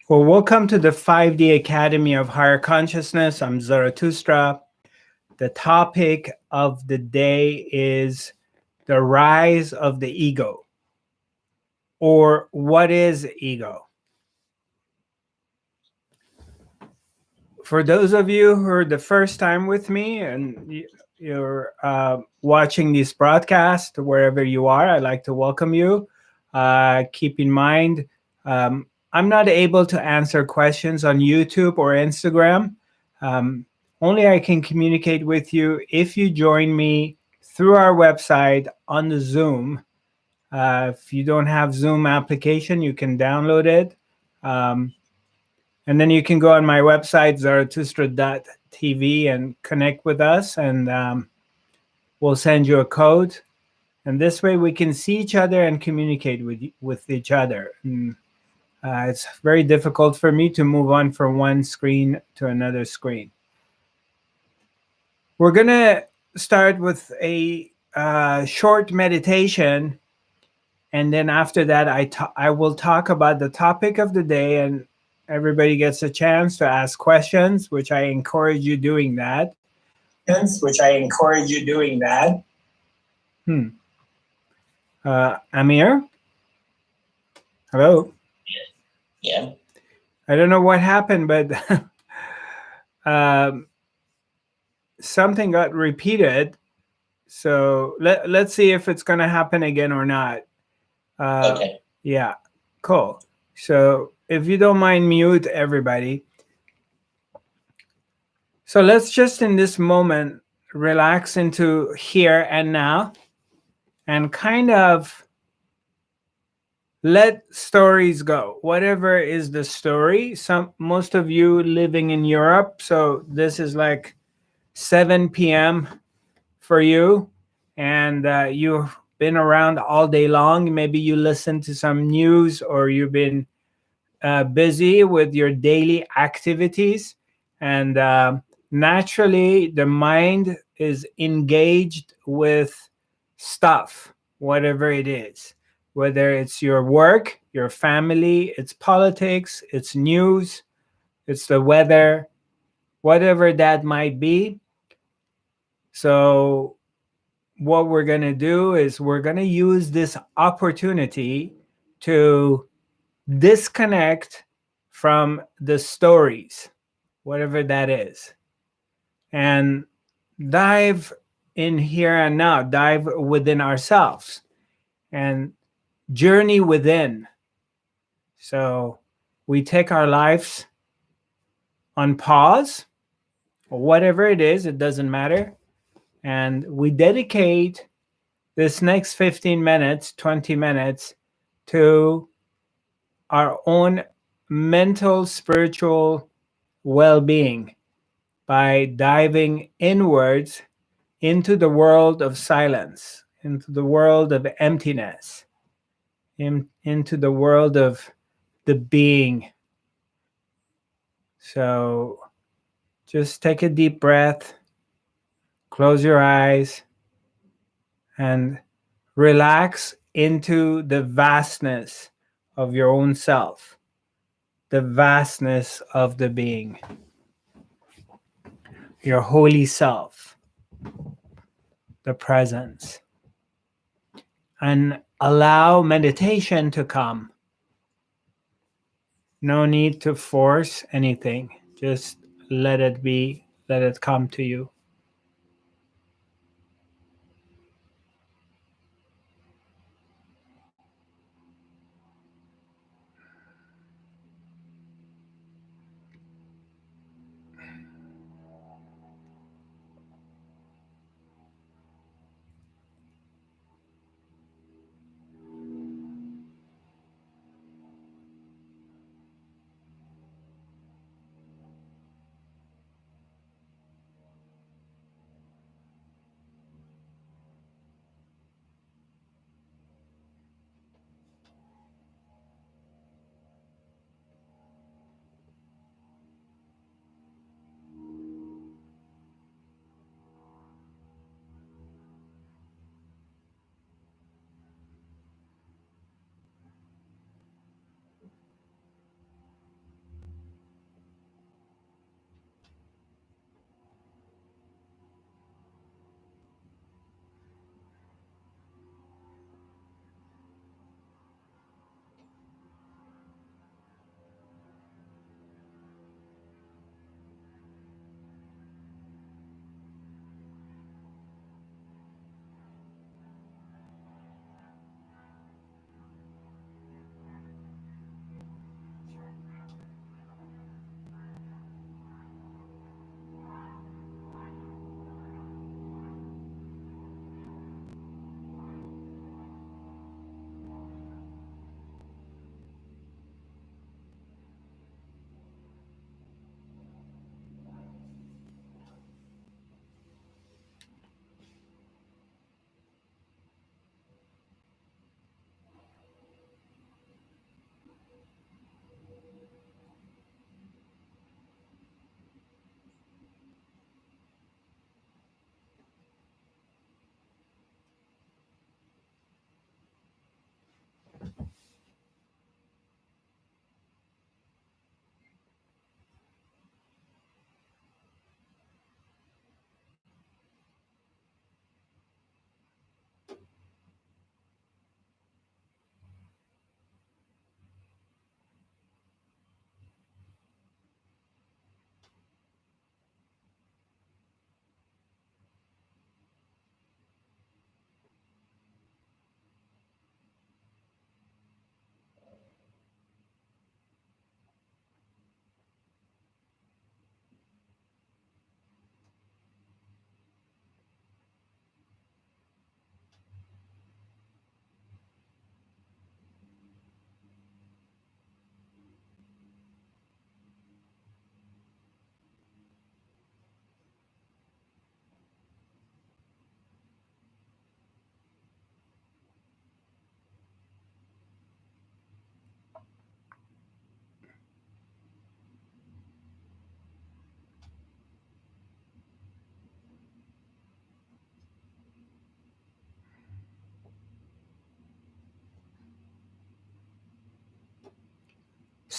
Well, welcome to the 5D Academy of Higher Consciousness. I'm Zarathustra. The topic of the day is the rise of the ego, or what is ego? For those of you who are the first time with me and you're watching this broadcast, wherever you are, I'd like to welcome you. Keep in mind, I'm not able to answer questions on YouTube or Instagram. Um, Only I can communicate with you if you join me through our website on the Zoom. If you don't have Zoom application, you can download it. And then you can go on my website, zarathustra.tv, and connect with us, and we'll send you a code. And this way we can see each other and communicate with each other. And, it's very difficult for me to move on from one screen to another screen. We're going to start with a short meditation. And then after that, I will talk about the topic of the day, and everybody gets a chance to ask questions, which I encourage you doing that. Amir? Hello? Yeah. I don't know what happened, but something got repeated. So let's see if it's going to happen again or not. Okay. Yeah, cool. So if you don't mind, mute everybody. So let's just in this moment relax into here and now and kind of let stories go. Whatever is the story. Most of you living in Europe, so this is like 7 p.m. for you, and you've been around all day long. Maybe you listen to some news, or you've been busy with your daily activities, and naturally the mind is engaged with stuff, whatever it is, whether it's your work, your family, it's politics, it's news, it's the weather, whatever that might be. So what we're going to do is we're going to use this opportunity to disconnect from the stories, whatever that is, and dive in here and now, dive within ourselves and journey within. So we take our lives on pause, or whatever it is, it doesn't matter. And we dedicate this next 15 minutes, 20 minutes to our own mental, spiritual well-being by diving inwards into the world of silence, into the world of emptiness, into the world of the being. So just take a deep breath, close your eyes, and relax into the vastness of your own self, the vastness of the being, your holy self, the presence. And allow meditation to come. No need to force anything. Just let it be, let it come to you.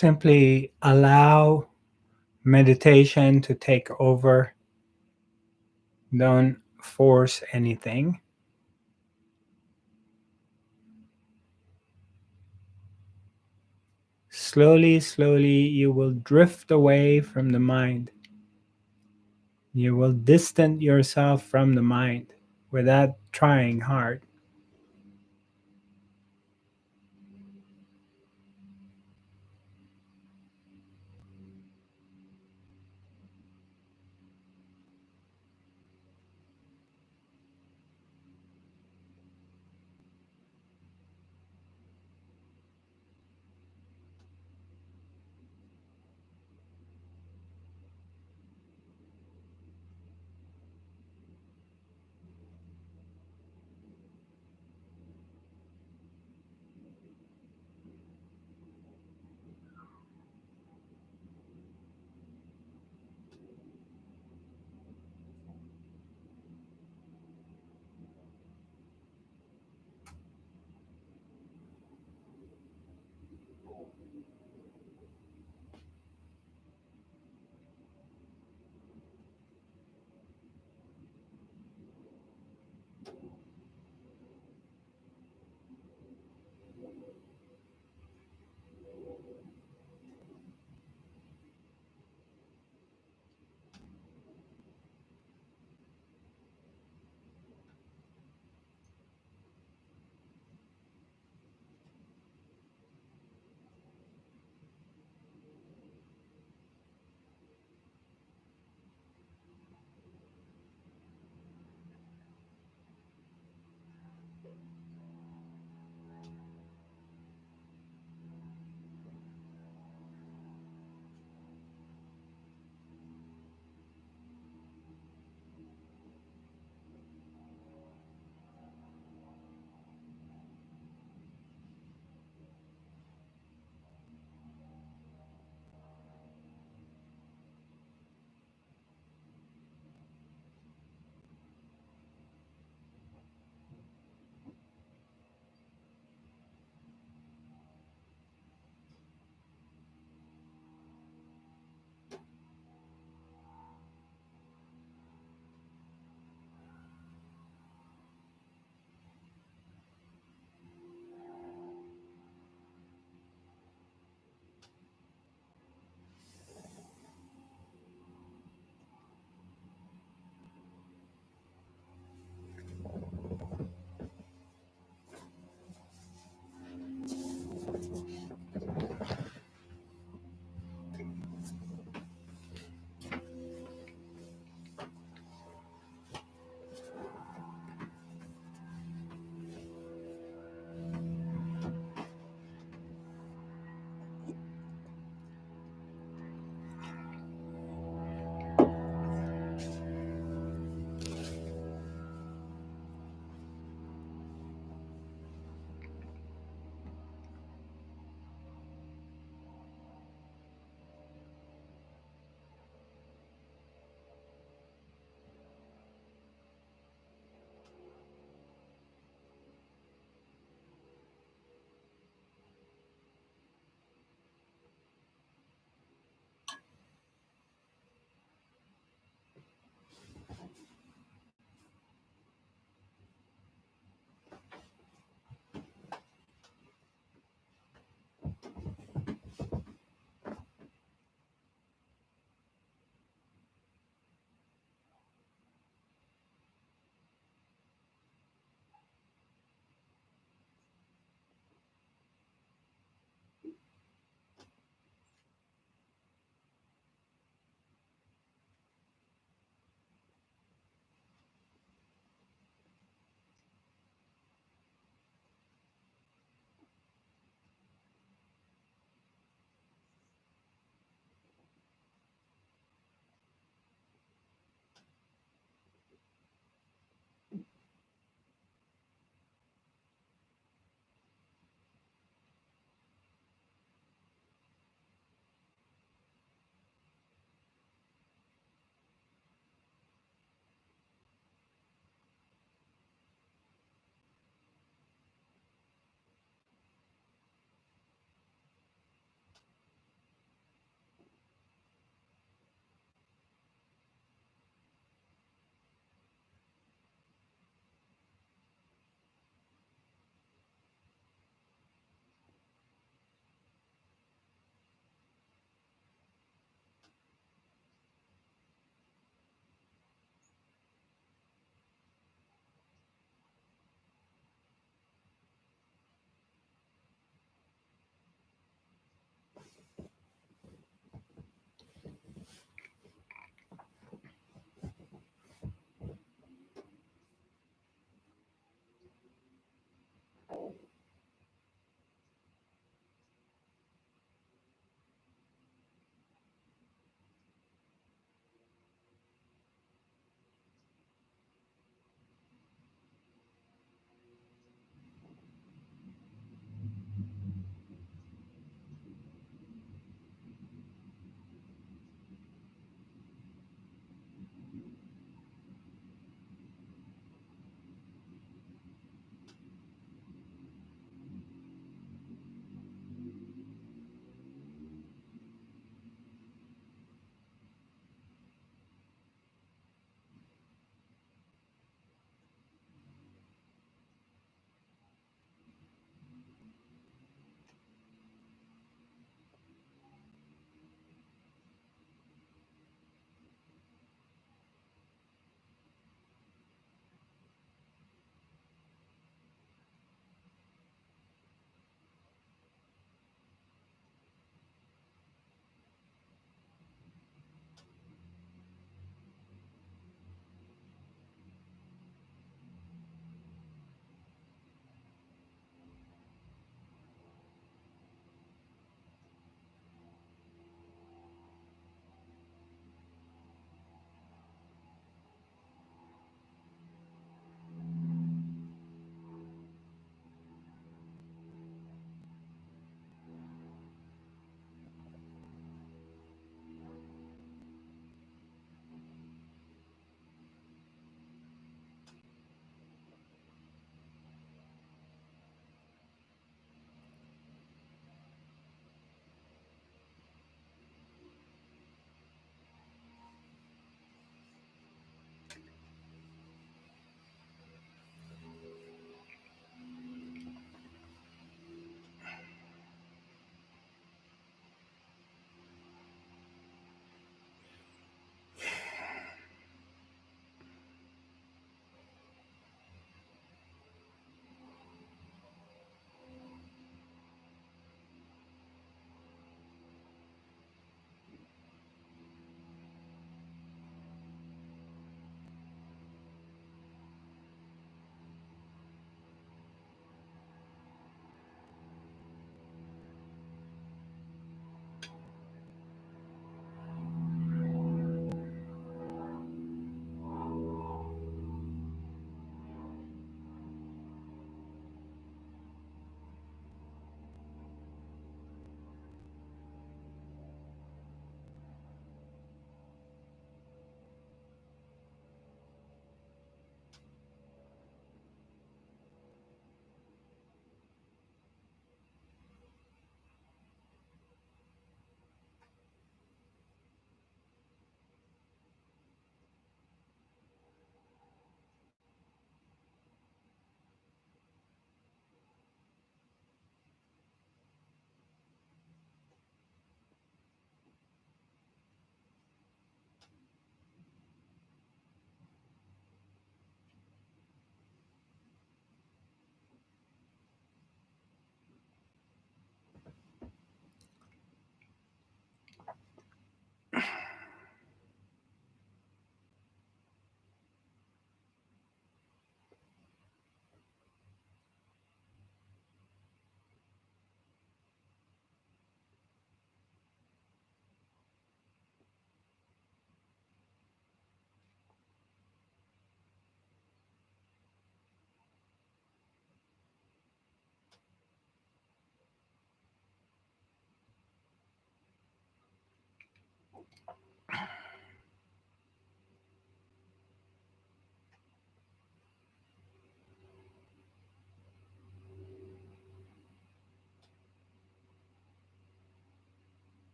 simply allow meditation to take over. Don't force anything. Slowly, slowly, you will drift away from the mind. You will distance yourself from the mind without trying hard.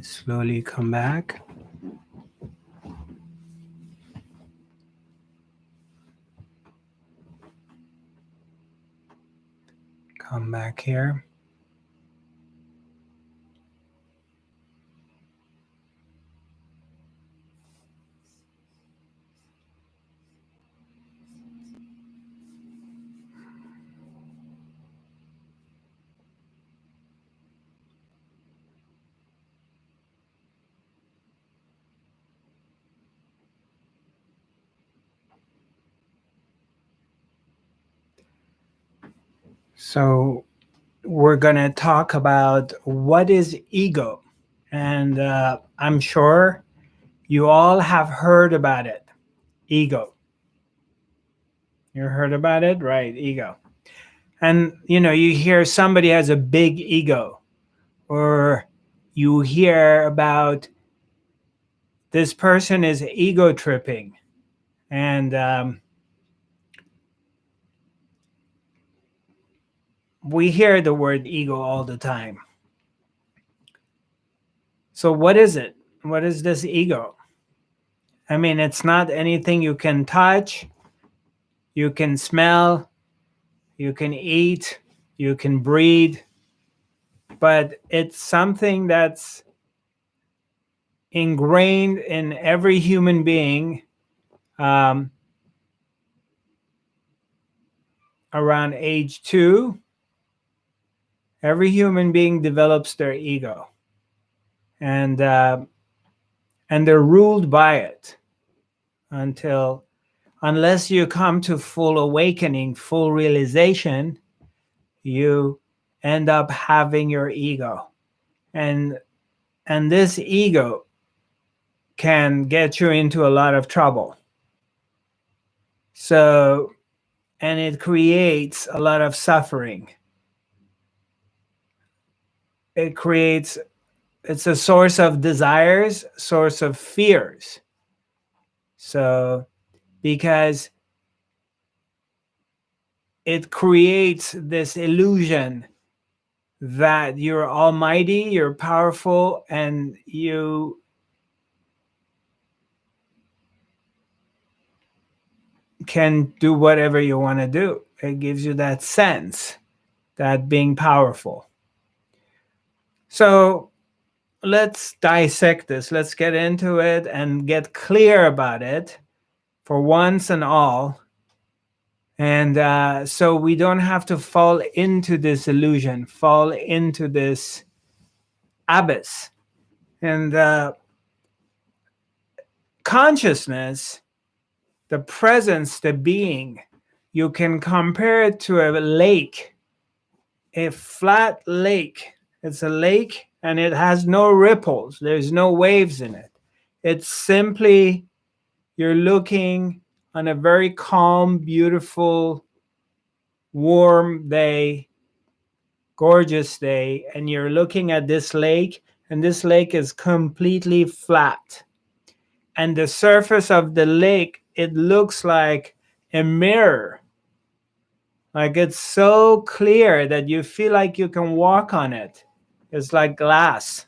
Slowly come back. Come back here. So we're going to talk about what is ego. And I'm sure you all have heard about it. Ego. You heard about it? Right, ego. And you hear somebody has a big ego, or you hear about this person is ego tripping. And we hear the word ego all the time. So what is it? What is this ego? I mean, it's not anything you can touch, you can smell, you can eat, you can breathe, but it's something that's ingrained in every human being around age 2. Every human being develops their ego, and they're ruled by it unless you come to full awakening, full realization, you end up having your ego. And this ego can get you into a lot of trouble. So, and it creates a lot of suffering. It's a source of desires, source of fears. So, because it creates this illusion that you're almighty, you're powerful, and you can do whatever you want to do. It gives you that sense, that being powerful. So let's dissect this. Let's get into it and get clear about it for once and all. And so we don't have to fall into this illusion, fall into this abyss. And consciousness, the presence, the being, you can compare it to a lake, a flat lake. It's a lake and it has no ripples. There's no waves in it. It's simply, you're looking on a very calm, beautiful, warm day, gorgeous day, and you're looking at this lake, and this lake is completely flat. And the surface of the lake, it looks like a mirror. Like it's so clear that you feel like you can walk on it. It's like glass.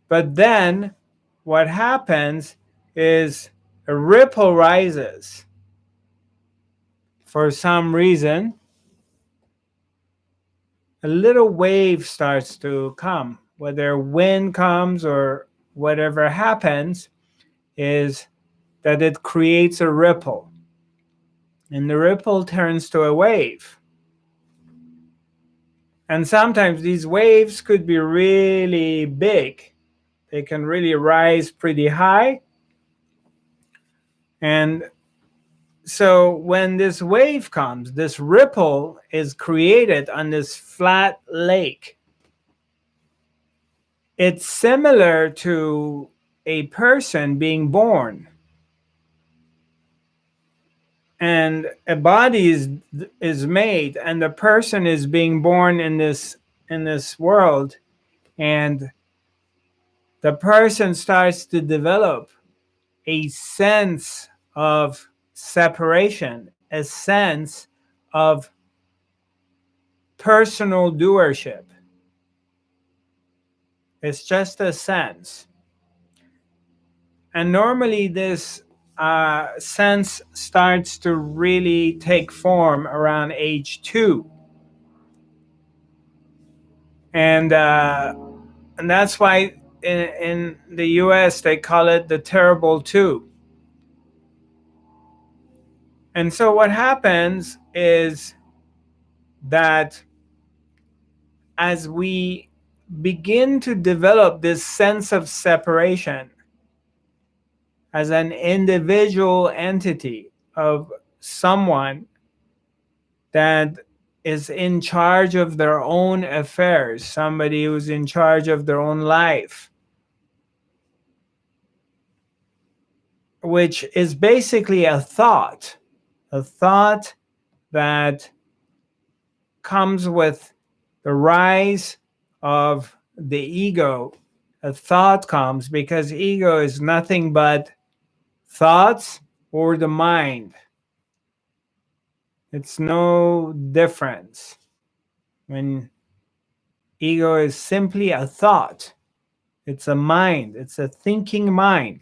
But then what happens is a ripple rises. For some reason, a little wave starts to come. Whether wind comes or whatever happens, is that it creates a ripple. and the ripple turns to a wave. And sometimes these waves could be really big. They can really rise pretty high. And so when this wave comes, this ripple is created on this flat lake. It's similar to a person being born. And a body is made, and the person is being born in this world, and the person starts to develop a sense of separation, a sense of personal doership. It's just a sense. And normally this sense starts to really take form around age 2. And that's why in the US they call it the terrible 2. And so what happens is that as we begin to develop this sense of separation as an individual entity of someone that is in charge of their own affairs, somebody who's in charge of their own life, which is basically a thought that comes with the rise of the ego. A thought comes because ego is nothing but thoughts or the mind. It's no difference. When ego is simply a thought, it's a mind, it's a thinking mind.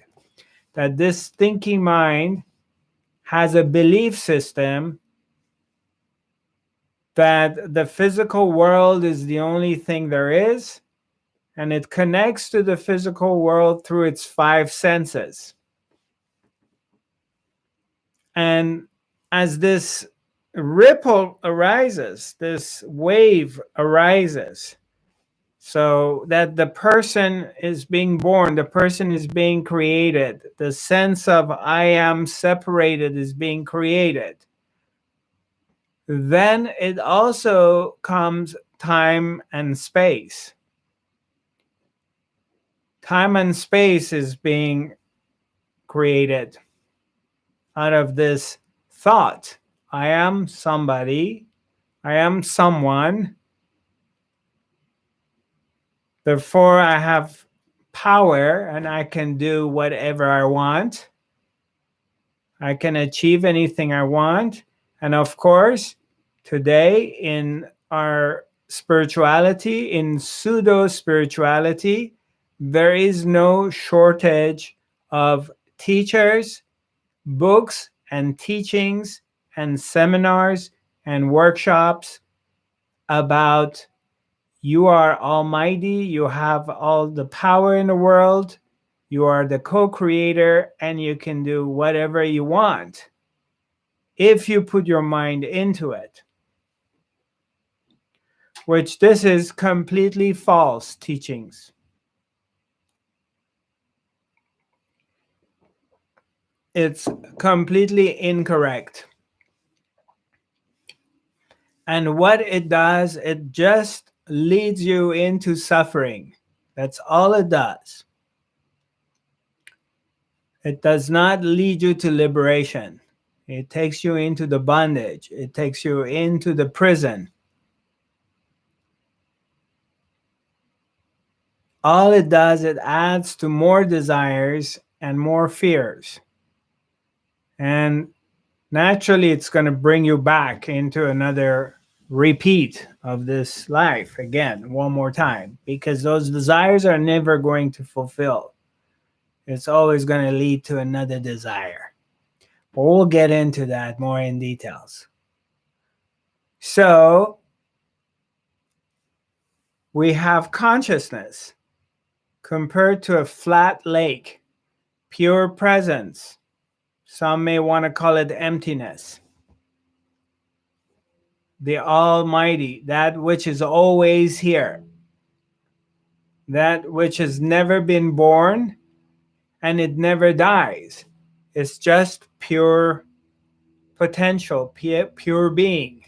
That this thinking mind has a belief system that the physical world is the only thing there is, and it connects to the physical world through its 5 senses. And as this ripple arises, this wave arises, so that the person is being born, the person is being created, the sense of I am separated is being created. Then it also comes time and space. Time and space is being created out of this thought. I am somebody, I am someone, therefore I have power and I can do whatever I want. I can achieve anything I want. And of course, today in our spirituality, in pseudo spirituality, there is no shortage of teachers, books, and teachings, and seminars and workshops about you are almighty, you have all the power in the world, you are the co-creator, and you can do whatever you want if you put your mind into it. Which this is completely false teachings. It's completely incorrect. And what it does, it just leads you into suffering. That's all it does. It does not lead you to liberation. It takes you into the bondage. It takes you into the prison. All it does, it adds to more desires and more fears. And naturally, it's going to bring you back into another repeat of this life again, one more time, because those desires are never going to fulfill. It's always going to lead to another desire. But we'll get into that more in details. So we have consciousness compared to a flat lake, pure presence. Some may want to call it emptiness. the Almighty, that which is always here, that which has never been born and it never dies. It's just pure potential, pure being.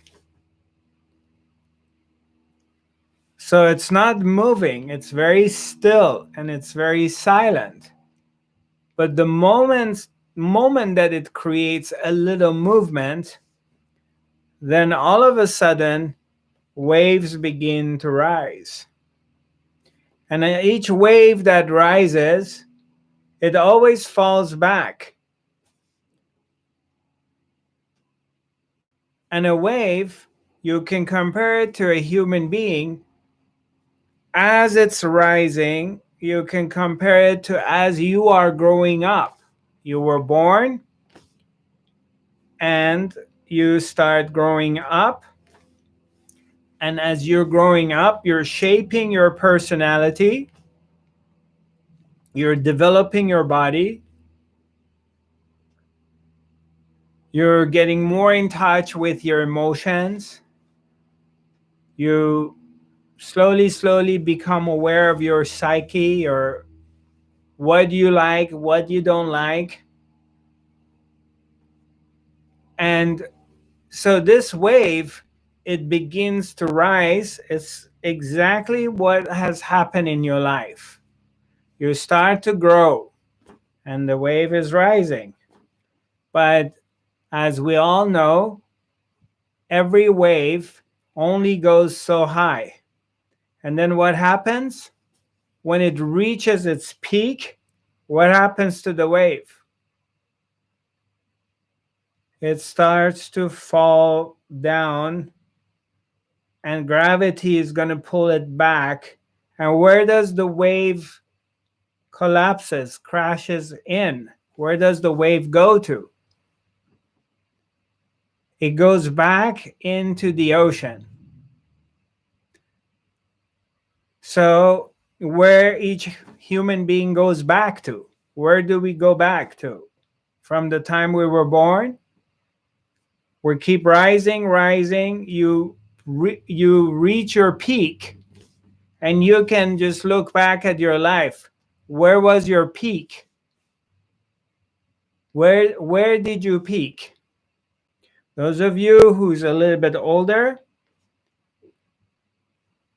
So it's not moving, it's very still and it's very silent. But the moment that it creates a little movement, then all of a sudden waves begin to rise. And each wave that rises, it always falls back. And a wave, you can compare it to a human being. As it's rising, you can compare it to as you are growing up. You were born and you start growing up. And as you're growing up, you're shaping your personality, you're developing your body, you're getting more in touch with your emotions. You slowly become aware of your psyche, or what you like, what you don't like. And so this wave, it begins to rise. It's exactly what has happened in your life. You start to grow and the wave is rising. But as we all know, every wave only goes so high. And then what happens? When it reaches its peak, what happens to the wave? It starts to fall down and gravity is going to pull it back. And where does the wave collapses, crashes in? Where does the wave go to? It goes back into the ocean. So where each human being goes back to, where do we go back to? From the time we were born, we keep rising. You reach your peak, and you can just look back at your life. Where was your peak? Where did you peak? Those of you who's a little bit older,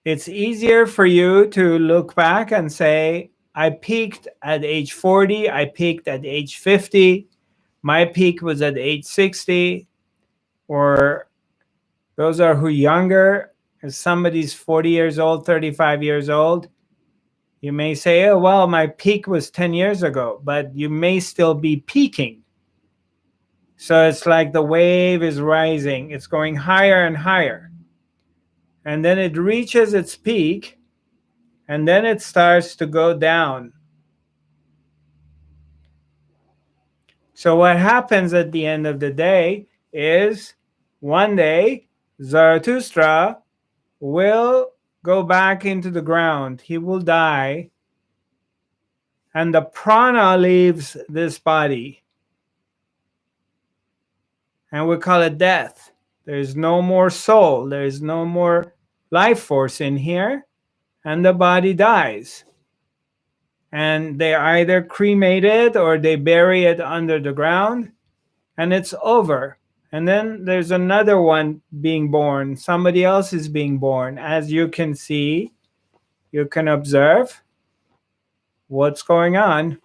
it's easier for you to look back and say, I peaked at age 40, I peaked at age 50, my peak was at age 60, or those are who younger. If somebody's 40 years old, 35 years old, you may say, oh, well, my peak was 10 years ago, but you may still be peaking. So it's like the wave is rising. It's going higher and higher. And then it reaches its peak, and then it starts to go down. So what happens at the end of the day is one day Zarathustra will go back into the ground. He will die, and the prana leaves this body. And we call it death. There's no more soul. There's no more life force in here, and the body dies. And they either cremate it or they bury it under the ground, and it's over. And then there's another one being born. Somebody else is being born. As you can see, you can observe what's going on.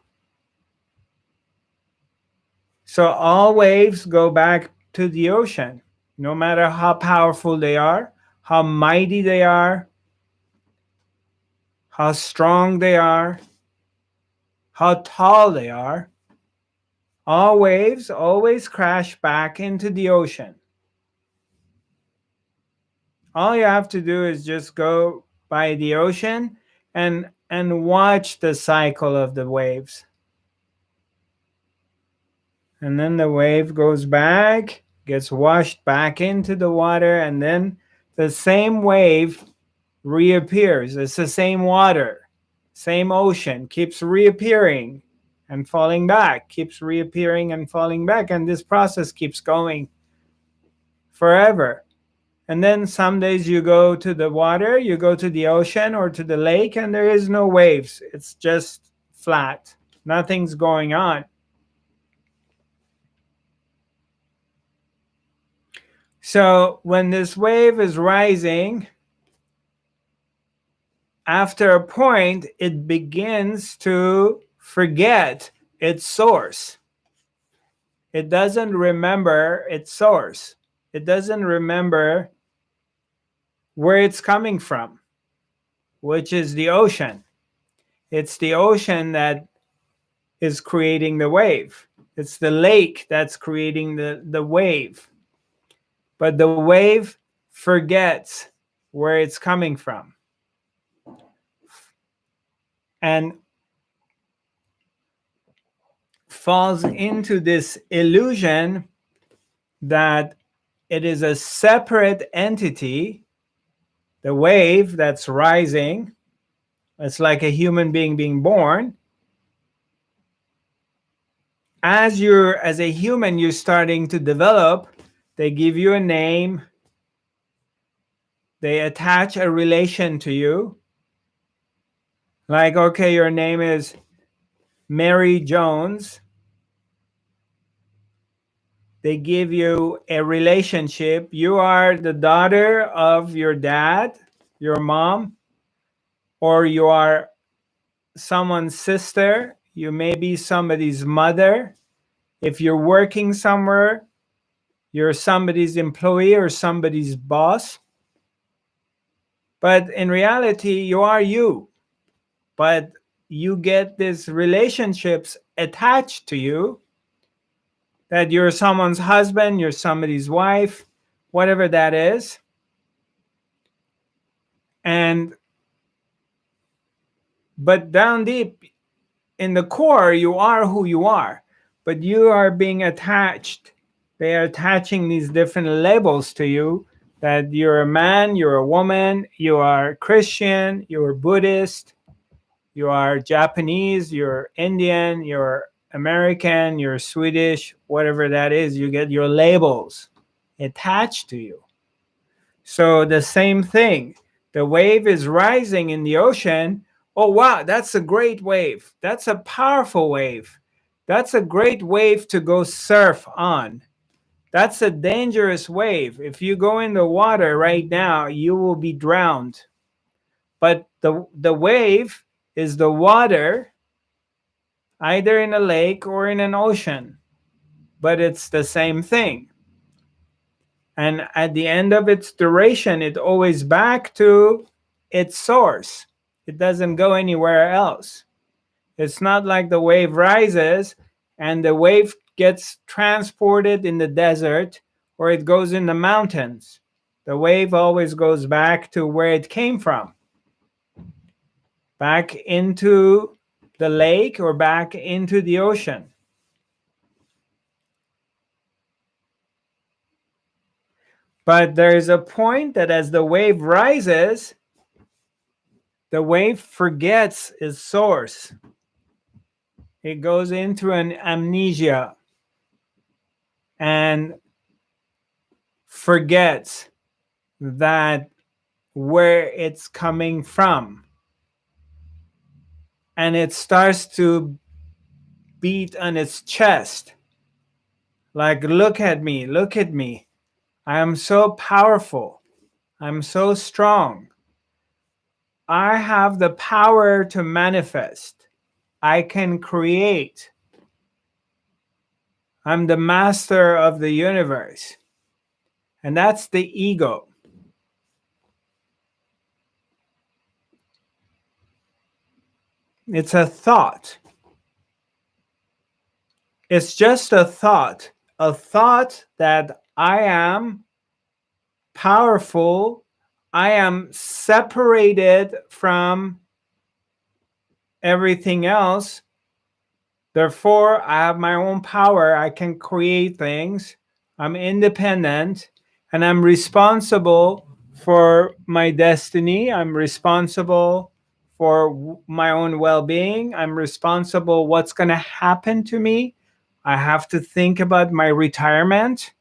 So all waves go back to the ocean, no matter how powerful they are, how mighty they are, how strong they are, how tall they are. All waves always crash back into the ocean. All you have to do is just go by the ocean and watch the cycle of the waves. And then the wave goes back, gets washed back into the water, and then the same wave reappears. It's the same water, same ocean, keeps reappearing and falling back, keeps reappearing and falling back. And this process keeps going forever. And then some days you go to the water, you go to the ocean or to the lake, and there is no waves. It's just flat. Nothing's going on. So when this wave is rising, after a point, it begins to forget its source. It doesn't remember its source. It doesn't remember where it's coming from, which is the ocean. It's the ocean that is creating the wave. It's the lake that's creating the wave. But the wave forgets where it's coming from. And falls into this illusion that it is a separate entity, the wave that's rising. It's like a human being being born. As a human, you're starting to develop, they give you a name, they attach a relation to you. Like, okay, your name is Mary Jones. They give you a relationship. You are the daughter of your dad, your mom, or you are someone's sister. You may be somebody's mother. If you're working somewhere, you're somebody's employee or somebody's boss. But in reality, you are you. But you get these relationships attached to you, that you're someone's husband, you're somebody's wife, whatever that is. But down deep in the core, you are who you are, but you are being attached. They are attaching these different labels to you, that you're a man, you're a woman, you are Christian, you're Buddhist, you are Japanese, you're Indian, you're American, you're Swedish, whatever that is. You get your labels attached to you. So the same thing, the wave is rising in the ocean. Oh, wow, that's a great wave. That's a powerful wave. That's a great wave to go surf on. That's a dangerous wave. If you go in the water right now, you will be drowned. But the wave is the water, either in a lake or in an ocean. But it's the same thing. And at the end of its duration, it always back to its source. It doesn't go anywhere else. It's not like the wave rises and the wave gets transported in the desert or it goes in the mountains. The wave always goes back to where it came from, back into the lake or back into the ocean. But there's a point that as the wave rises, the wave forgets its source. It goes into an amnesia and forgets that where it's coming from. And it starts to beat on its chest. Like, look at me, look at me. I am so powerful. I'm so strong. I have the power to manifest. I can create. I'm the master of the universe. And that's the ego. It's a thought. It's just a thought that I am powerful. I am separated from everything else. Therefore, I have my own power. I can create things. I'm independent and I'm responsible for my destiny. I'm responsible for my own well-being. I'm responsible what's going to happen to me. I have to think about my retirement.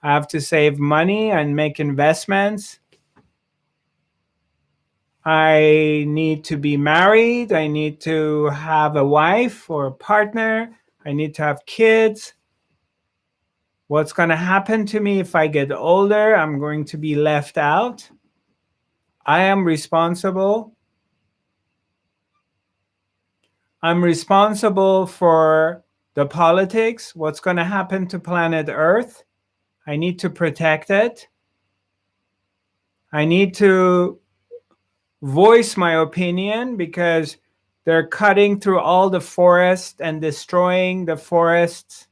I have to save money and make investments. I need to be married. I need to have a wife or a partner. I need to have kids. What's going to happen to me if I get older? I'm going to be left out. I am responsible. I'm responsible for the politics. What's going to happen to planet Earth? I need to protect it. I need to voice my opinion because they're cutting through all the forest and destroying the forests.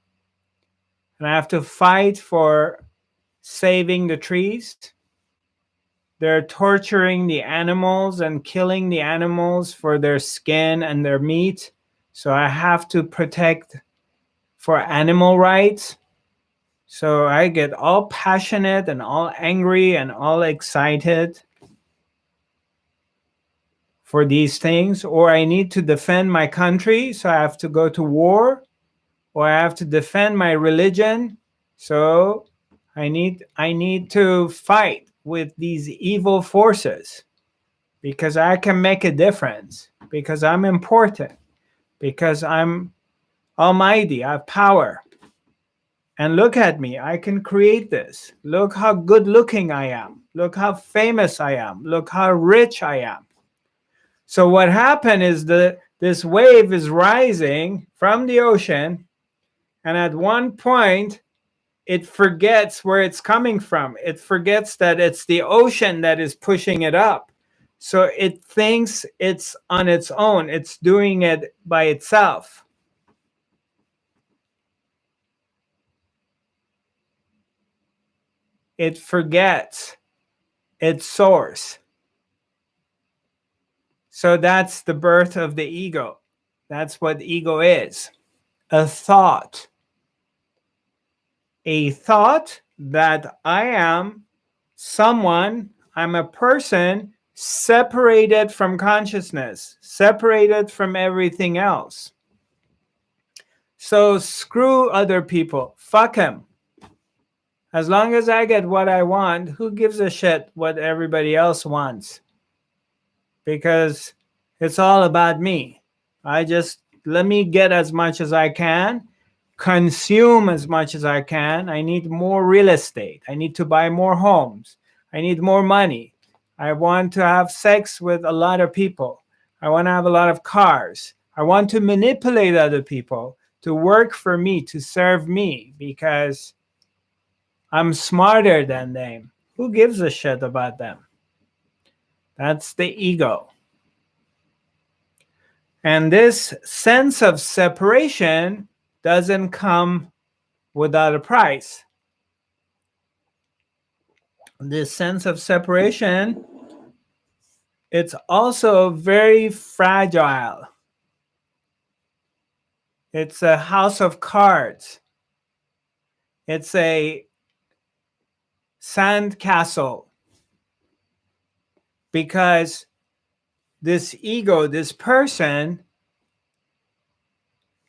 And I have to fight for saving the trees. They're torturing the animals and killing the animals for their skin and their meat. So I have to protect for animal rights. So I get all passionate and all angry and all excited for these things. Or I need to defend my country, so I have to go to war. Or I have to defend my religion, so I need to fight with these evil forces because I can make a difference, because I'm important, because I'm almighty, I have power. And look at me, I can create this. Look how good looking I am. Look how famous I am. Look how rich I am. So what happened is that this wave is rising from the ocean, and at one point it forgets where it's coming from. It forgets that it's the ocean that is pushing it up. So it thinks it's on its own. It's doing it by itself. It forgets its source. So that's the birth of the ego. That's what ego is. A thought. A thought that I am someone, I'm a person separated from consciousness, separated from everything else. So screw other people. Fuck them. As long as I get what I want, who gives a shit what everybody else wants? Because it's all about me. Let me get as much as I can, consume as much as I can. I need more real estate. I need to buy more homes. I need more money. I want to have sex with a lot of people. I want to have a lot of cars. I want to manipulate other people to work for me, to serve me, because I'm smarter than them. Who gives a shit about them? That's the ego. And this sense of separation doesn't come without a price. This sense of separation, it's also very fragile. It's a house of cards. It's a sand castle. Because this ego, this person,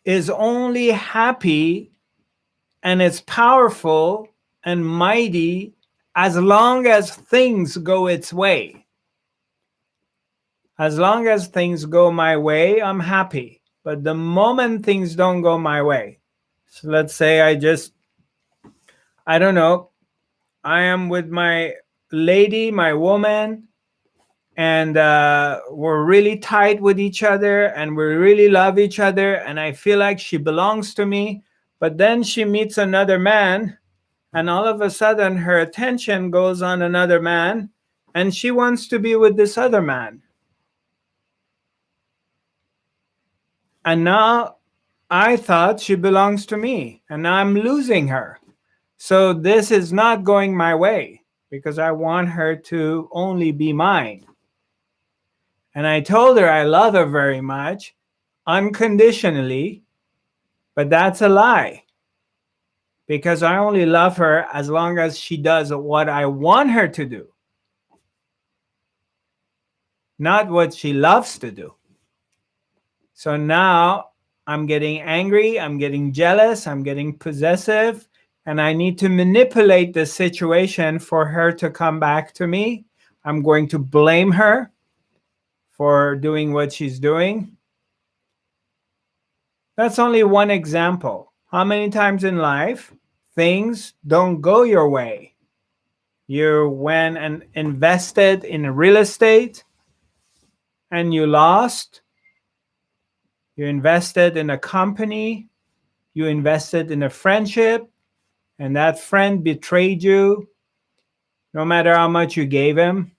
is only happy and it's powerful and mighty as long as things go its way. As long as things go my way, I'm happy. But the moment things don't go my way, so let's say I don't know, I am with my lady, my woman, and we're really tight with each other and we really love each other and I feel like she belongs to me, but then she meets another man and all of a sudden her attention goes on another man and she wants to be with this other man. And now I thought she belongs to me and now I'm losing her. So this is not going my way because I want her to only be mine. And I told her I love her very much, unconditionally, but that's a lie. Because I only love her as long as she does what I want her to do, not what she loves to do. So now I'm getting angry, I'm getting jealous, I'm getting possessive, and I need to manipulate the situation for her to come back to me. I'm going to blame her for doing what she's doing. That's only one example. How many times in life things don't go your way? You went and invested in real estate and you lost. You invested in a company. You invested in a friendship, and that friend betrayed you. No matter how much you gave him,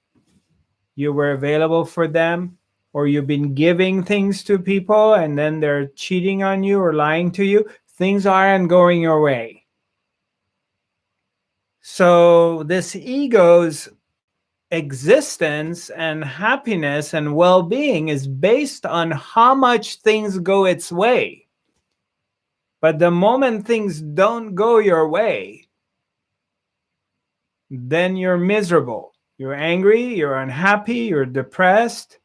you were available for them, or you've been giving things to people and then they're cheating on you or lying to you. Things aren't going your way. So, this ego's existence and happiness and well being is based on how much things go its way. But the moment things don't go your way, then you're miserable. You're angry, you're unhappy, you're depressed.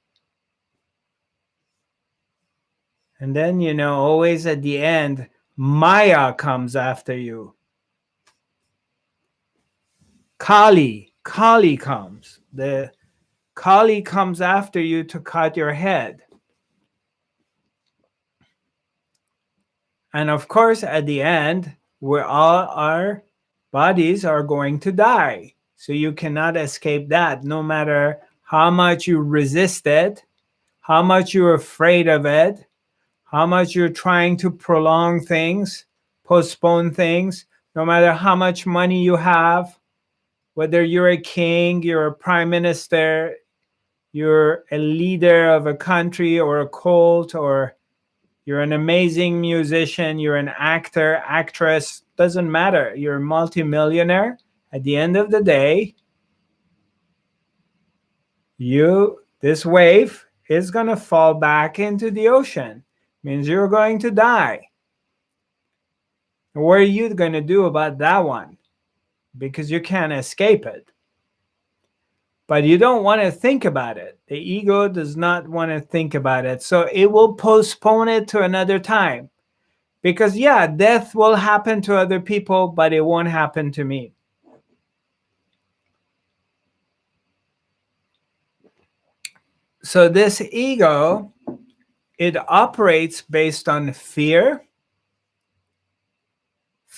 And then, always at the end, Maya comes after you. Kali comes. The Kali comes after you to cut your head. And of course, at the end, all our bodies are going to die. So you cannot escape that, no matter how much you resist it, how much you're afraid of it, how much you're trying to prolong things, postpone things, no matter how much money you have, whether you're a king, you're a prime minister, you're a leader of a country or a cult, or you're an amazing musician, you're an actor, actress, doesn't matter. You're a multimillionaire. At the end of the day, this wave is going to fall back into the ocean. Means you're going to die. What are you going to do about that one? Because you can't escape it. But you don't want to think about it. The ego does not want to think about it. So it will postpone it to another time. Because, death will happen to other people, but it won't happen to me. So this ego, it operates based on fear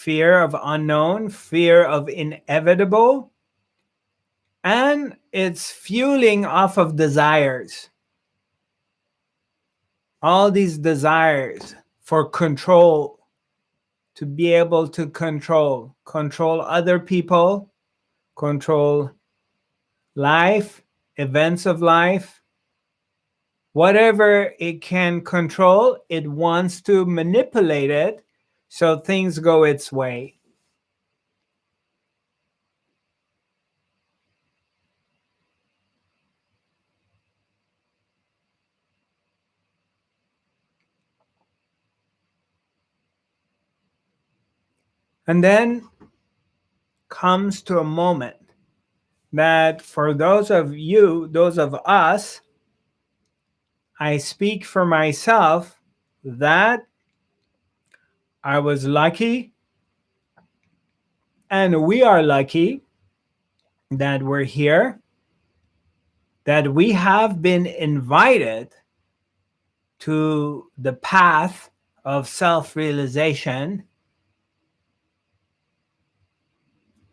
of unknown, fear of inevitable, and it's fueling off of desires. All these desires for control, to be able to control other people, control life, events of life. Whatever it can control, it wants to manipulate it so things go its way. And then comes to a moment that for those of us, I speak for myself, that I was lucky, and we are lucky that we're here, that we have been invited to the path of self-realization.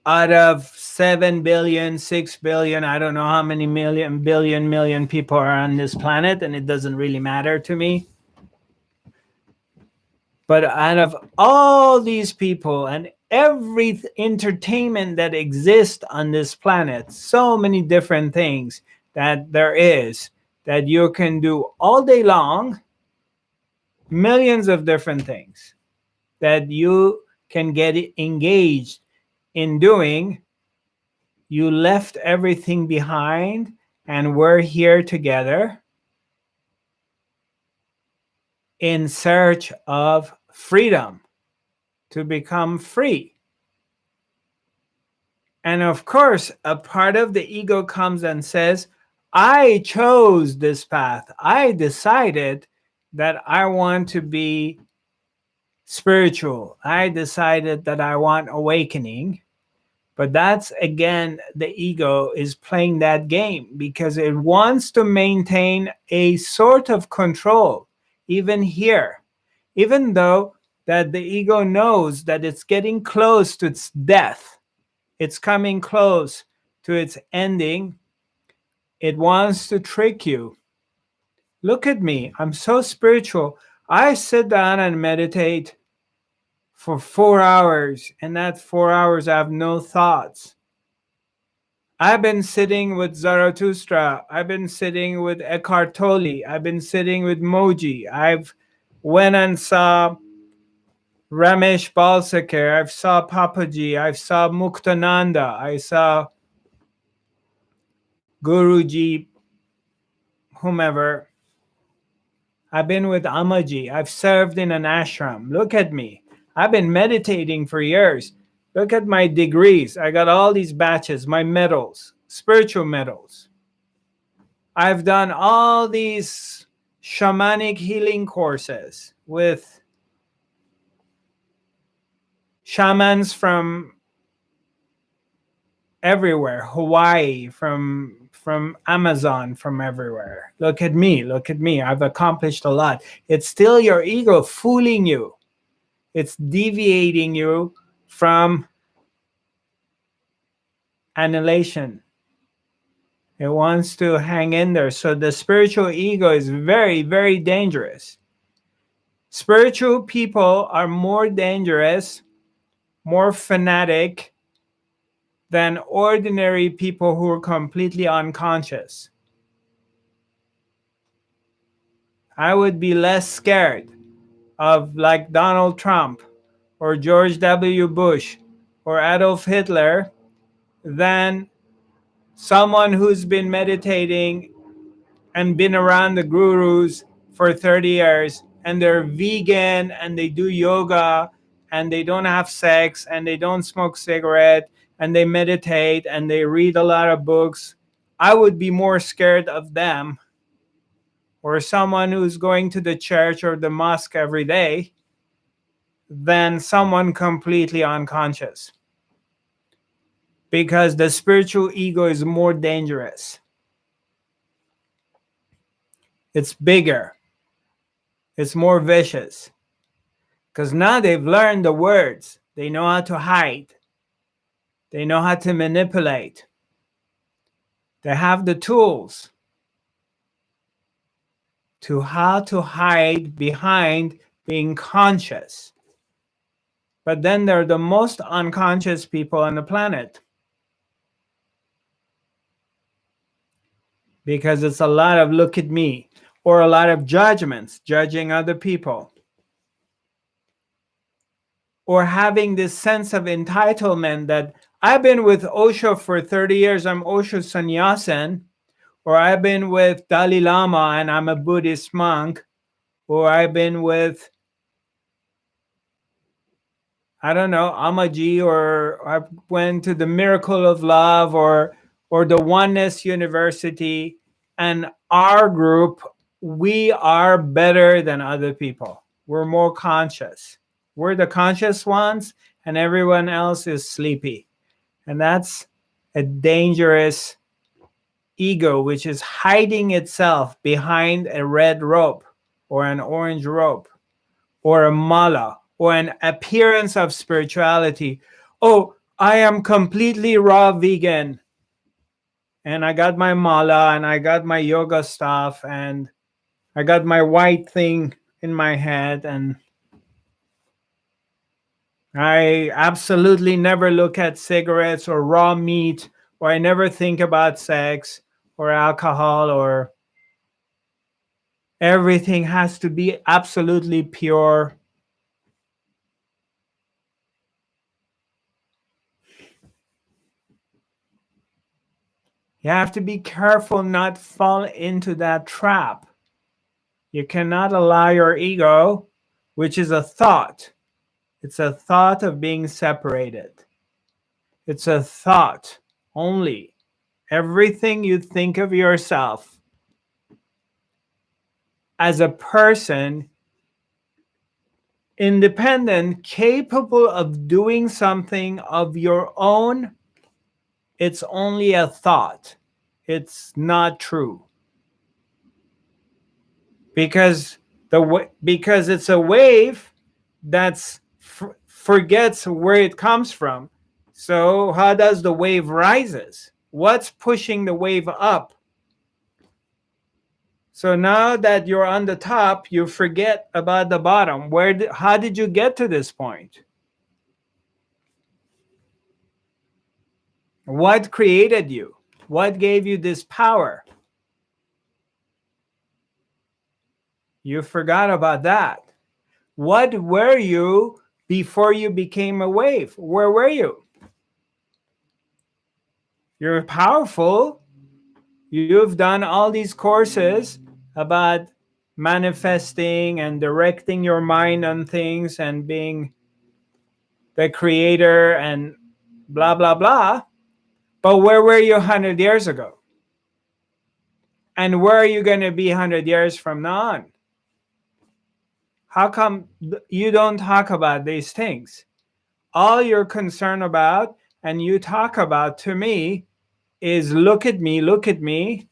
Out of 7 billion, 6 billion, I don't know how many million people are on this planet, and it doesn't really matter to me. But out of all these people and every entertainment that exists on this planet, so many different things that there is, that you can do all day long, millions of different things that you can get engaged in doing. You left everything behind, and we're here together in search of freedom, to become free. And of course, a part of the ego comes and says, I chose this path. I decided that I want to be spiritual. I decided that I want awakening. But that's again, the ego is playing that game because it wants to maintain a sort of control, even here. Even though that the ego knows that it's getting close to its death, it's coming close to its ending, it wants to trick you. Look at me, I'm so spiritual. I sit down and meditate for 4 hours, and that 4 hours I have no thoughts. I've been sitting with Zarathustra. I've been sitting with Eckhart Tolle. I've been sitting with Moji. I've went and saw Ramesh Balsekar. I've saw Papaji. I saw Muktananda. I saw Guruji, whomever. I've been with Amaji. I've served in an ashram. Look at me. I've been meditating for years. Look at my degrees. I got all these batches, my medals, spiritual medals. I've done all these shamanic healing courses with shamans from everywhere, Hawaii, from Amazon, from everywhere. Look at me, look at me. I've accomplished a lot. It's still your ego fooling you. It's deviating you from annihilation. It wants to hang in there. So the spiritual ego is very, very dangerous. Spiritual people are more dangerous, more fanatic than ordinary people who are completely unconscious. I would be less scared of like Donald Trump or George W. Bush or Adolf Hitler than someone who's been meditating and been around the gurus for 30 years and they're vegan and they do yoga and they don't have sex and they don't smoke cigarette and they meditate and they read a lot of books. I would be more scared of them or someone who's going to the church or the mosque every day than someone completely unconscious, because the spiritual ego is more dangerous. It's bigger. It's more vicious. Because now they've learned the words. They know how to hide. They know how to manipulate. They have the tools to how to hide behind being conscious. But then they're the most unconscious people on the planet. Because it's a lot of look at me, or a lot of judgments, judging other people, or having this sense of entitlement that I've been with Osho for 30 years, I'm Osho Sannyasin, or I've been with Dalai Lama and I'm a Buddhist monk, or I've been with, I don't know, Amaji, or I went to the Miracle of Love or the Oneness University, and our group, we are better than other people. We're more conscious. We're the conscious ones, and everyone else is sleepy. And that's a dangerous ego, which is hiding itself behind a red rope or an orange rope or a mala or an appearance of spirituality. Oh, I am completely raw vegan and I got my mala and I got my yoga stuff and I got my white thing in my head and I absolutely never look at cigarettes or raw meat, or I never think about sex or alcohol, or everything has to be absolutely pure. You have to be careful not fall into that trap. You cannot allow your ego, which is a thought. It's a thought of being separated. It's a thought only. Everything you think of yourself as a person independent, capable of doing something of your own, it's only a thought. It's not true. Because because it's a wave that's forgets where it comes from. So how does the wave rises? What's pushing the wave up? So now that you're on the top, you forget about the bottom. How did you get to this point? What created you? What gave you this power? You forgot about that. What were you before you became a wave? Where were you? You're powerful. You've done all these courses about manifesting and directing your mind on things and being the creator and blah, blah, blah. But where were you 100 years ago? And where are you going to be 100 years from now on? How come you don't talk about these things? All you're concerned about and you talk about to me is look at me, look at me.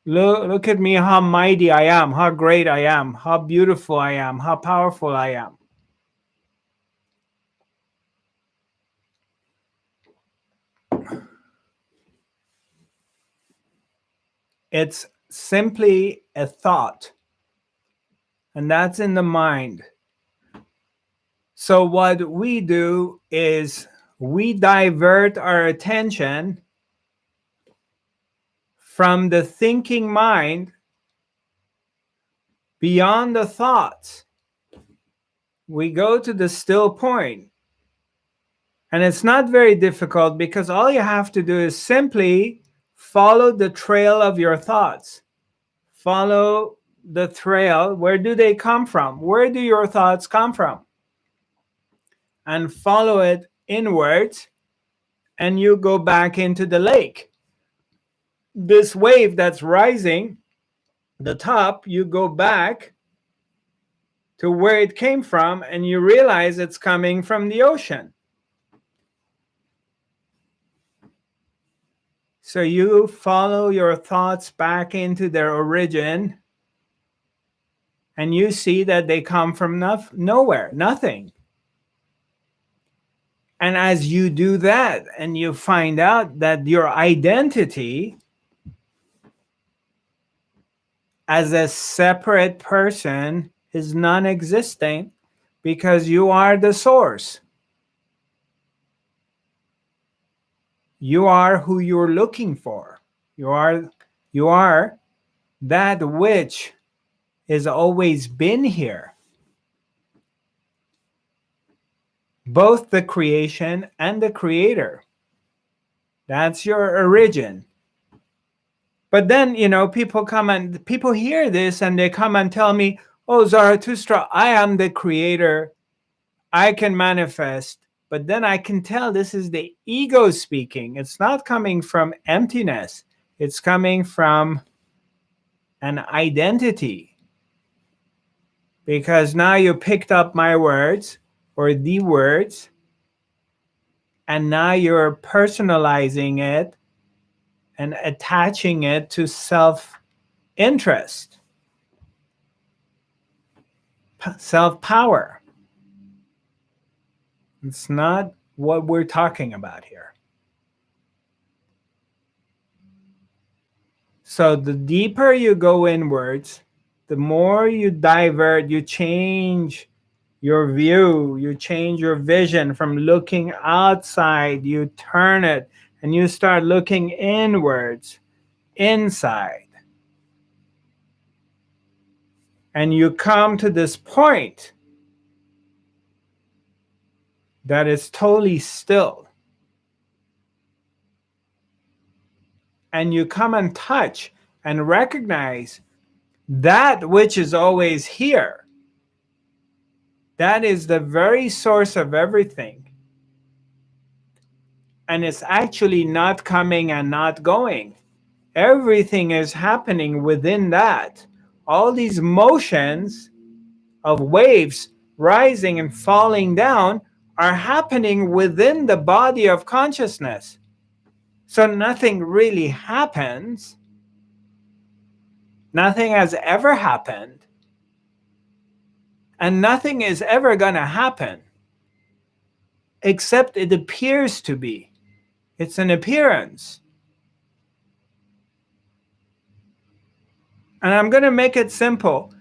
Look at me, how mighty I am, how great I am, how beautiful I am, how powerful I am. It's simply a thought, and that's in the mind. So what we do is we divert our attention from the thinking mind beyond the thoughts. We go to the still point. And it's not very difficult because all you have to do is simply follow the trail of your thoughts. Follow the trail. Where do they come from? Where do your thoughts come from? And follow it inwards, and you go back into the lake. This wave that's rising, the top, you go back to where it came from, and you realize it's coming from the ocean. So you follow your thoughts back into their origin, and you see that they come from nowhere, nothing. And as you do that, and you find out that your identity as a separate person is non-existent because you are the source. You are who you're looking for. You are that which has always been here. Both the creation and the creator. That's your origin. But then, people hear this and they come and tell me, oh, Zarathustra, I am the creator. I can manifest. But then I can tell this is the ego speaking. It's not coming from emptiness. It's coming from an identity. Because now you picked up my words or the words, and now you're personalizing it and attaching it to self-interest, self-power. It's not what we're talking about here. So the deeper you go inwards, the more you divert, you change your view, you change your vision from looking outside, you turn it and you start looking inwards, inside. And you come to this point that is totally still. And you come and touch and recognize that which is always here. That is the very source of everything. And it's actually not coming and not going. Everything is happening within that. All these motions of waves rising and falling down are happening within the body of consciousness. So nothing really happens. Nothing has ever happened. And nothing is ever going to happen, except it appears to be. It's an appearance. And I'm going to make it simple.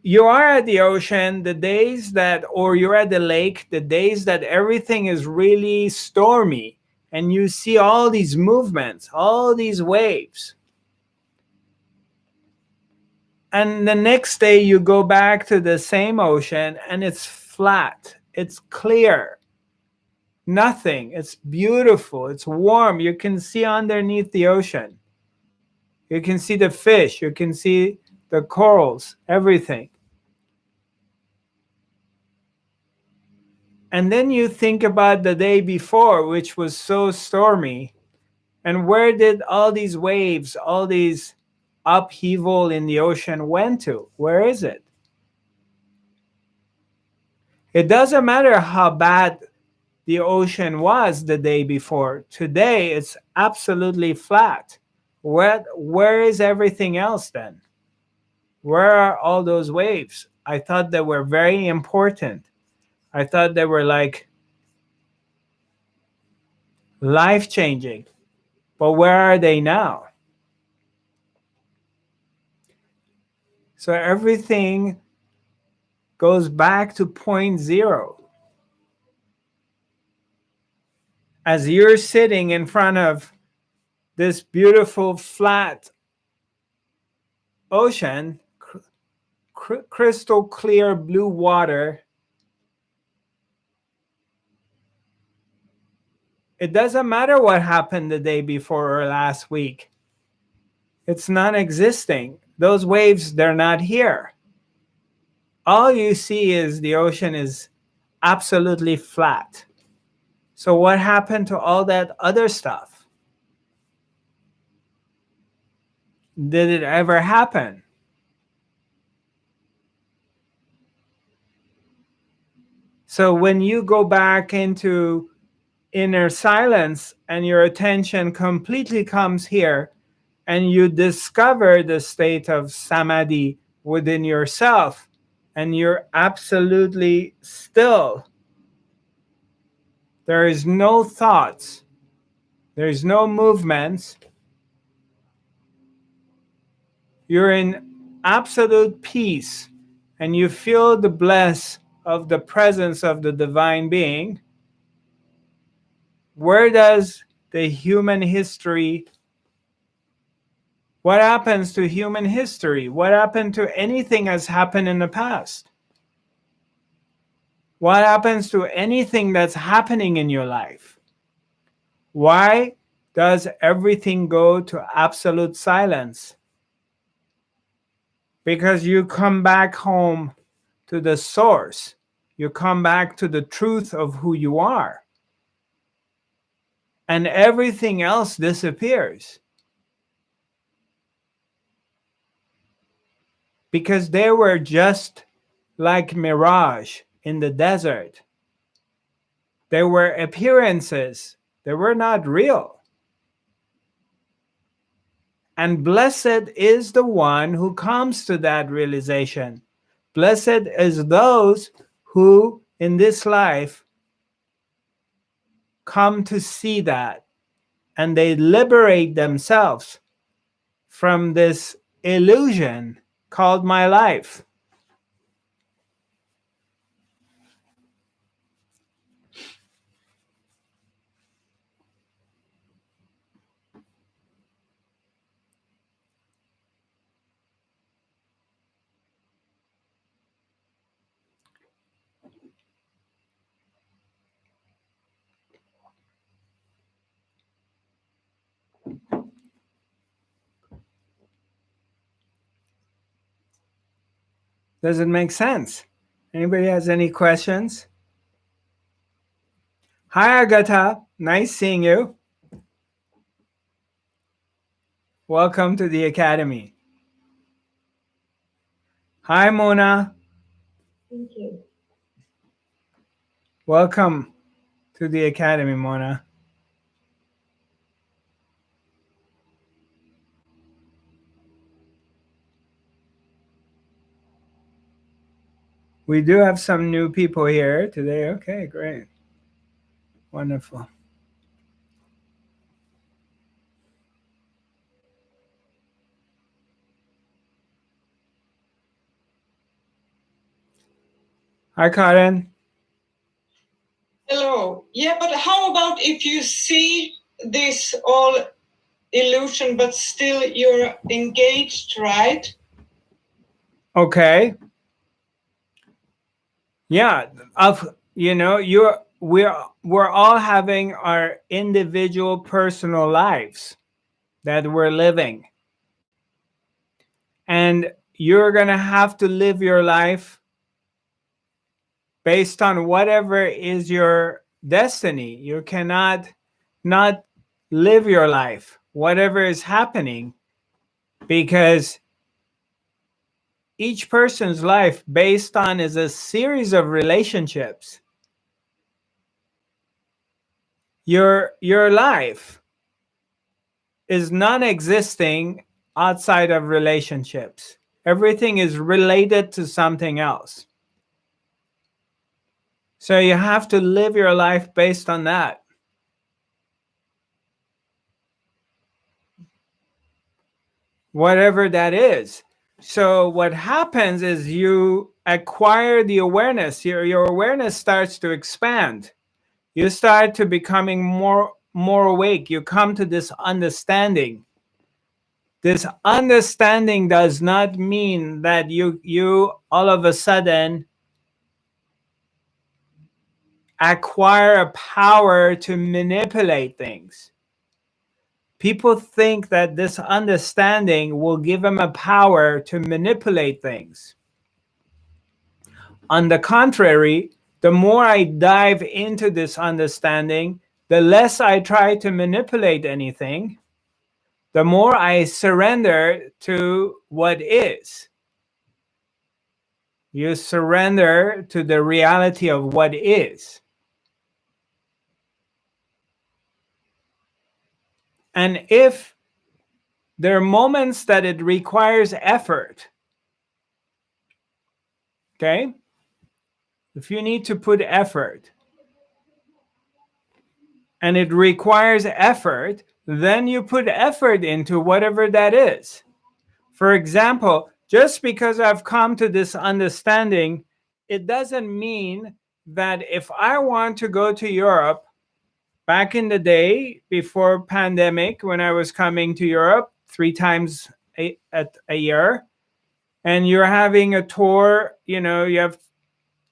You are at the ocean the days that, or you're at the lake the days that everything is really stormy and you see all these movements, all these waves. And the next day you go back to the same ocean and it's flat, it's clear, nothing, it's beautiful, it's warm. You can see underneath the ocean. You can see the fish, you can see the corals, everything. And then you think about the day before, which was so stormy. And where did all these waves, all these upheaval in the ocean went to? Where is it? It doesn't matter how bad the ocean was the day before. Today, it's absolutely flat. Where is everything else then? Where are all those waves? I thought they were very important. I thought they were like life-changing. But where are they now? So everything goes back to point zero. As you're sitting in front of this beautiful flat ocean, crystal clear blue water, it doesn't matter what happened the day before or last week. It's non-existing. Those waves, they're not here. All you see is the ocean is absolutely flat. So what happened to all that other stuff? Did it ever happen? So when you go back into inner silence and your attention completely comes here and you discover the state of samadhi within yourself and you're absolutely still, there is no thoughts, there is no movements, you're in absolute peace and you feel the bliss of the presence of the divine being. Where does the human history, what happens to human history? What happened to anything that's happened in the past? What happens to anything that's happening in your life? Why does everything go to absolute silence? Because you come back home to the source. You come back to the truth of who you are. And everything else disappears. Because they were just like mirage in the desert. They were appearances. They were not real. And blessed is the one who comes to that realization. Blessed is those who in this life come to see that and they liberate themselves from this illusion called my life. Does it make sense? Anybody has any questions? Hi, Agata. Nice seeing you. Welcome to the Academy. Hi, Mona. Thank you. Welcome to the Academy, Mona. We do have some new people here today. Okay, great. Wonderful. Hi, Karen. Hello. Yeah, but how about if you see this all illusion, but still you're engaged, right? Okay. Yeah, we're all having our individual personal lives that we're living. And you're going to have to live your life based on whatever is your destiny. You cannot not live your life, whatever is happening, because each person's life based on is a series of relationships. Your life is non-existing outside of relationships. Everything is related to something else. So you have to live your life based on that. Whatever that is. So what happens is you acquire the awareness. Your awareness starts to expand. You start to becoming more awake. You come to this understanding. This understanding does not mean that you all of a sudden acquire a power to manipulate things. People think that this understanding will give them a power to manipulate things. On the contrary, the more I dive into this understanding, the less I try to manipulate anything, the more I surrender to what is. You surrender to the reality of what is. And if there are moments that it requires effort, okay? If you need to put effort and it requires effort, then you put effort into whatever that is. For example, just because I've come to this understanding, it doesn't mean that if I want to go to Europe, back in the day before pandemic, when I was coming to Europe 3 times a year, and you're having a tour, you have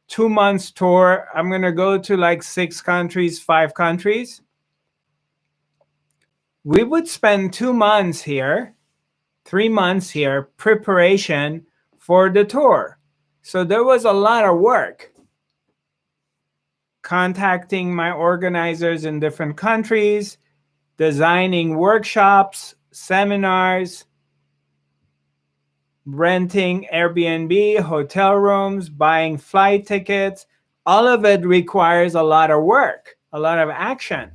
2 months tour, I'm going to go to like 6 countries, 5 countries. We would spend 2 months here, 3 months here, preparation for the tour. So there was a lot of work. Contacting my organizers in different countries, designing workshops, seminars, renting Airbnb, hotel rooms, buying flight tickets. All of it requires a lot of work, a lot of action.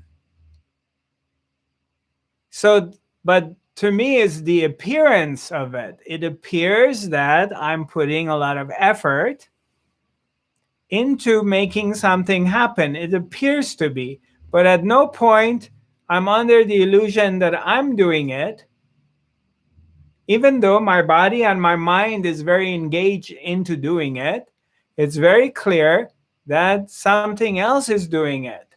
So, but to me, it's the appearance of it. It appears that I'm putting a lot of effort into making something happen. It appears to be, but at no point I'm under the illusion that I'm doing it, even though my body and my mind is very engaged into doing it. It's very clear that something else is doing it,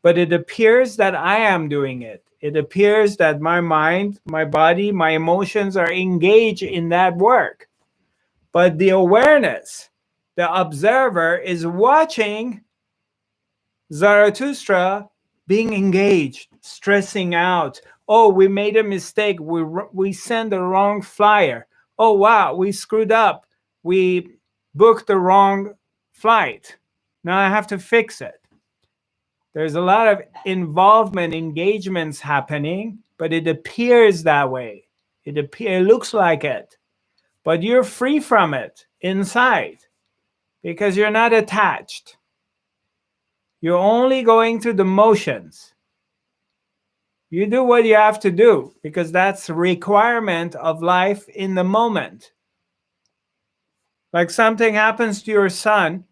but it appears that I am doing it. It appears that my mind, my body, my emotions are engaged in that work. But the awareness, the observer, is watching Zarathustra being engaged, stressing out. Oh, we made a mistake. We sent the wrong flyer. Oh, wow, we screwed up. We booked the wrong flight. Now I have to fix it. There's a lot of involvement, engagements happening, but it appears that way. It looks like it, but you're free from it inside. because you're not attached. You're only going through the motions. You do what you have to do because that's a requirement of life in the moment. Like something happens to your son,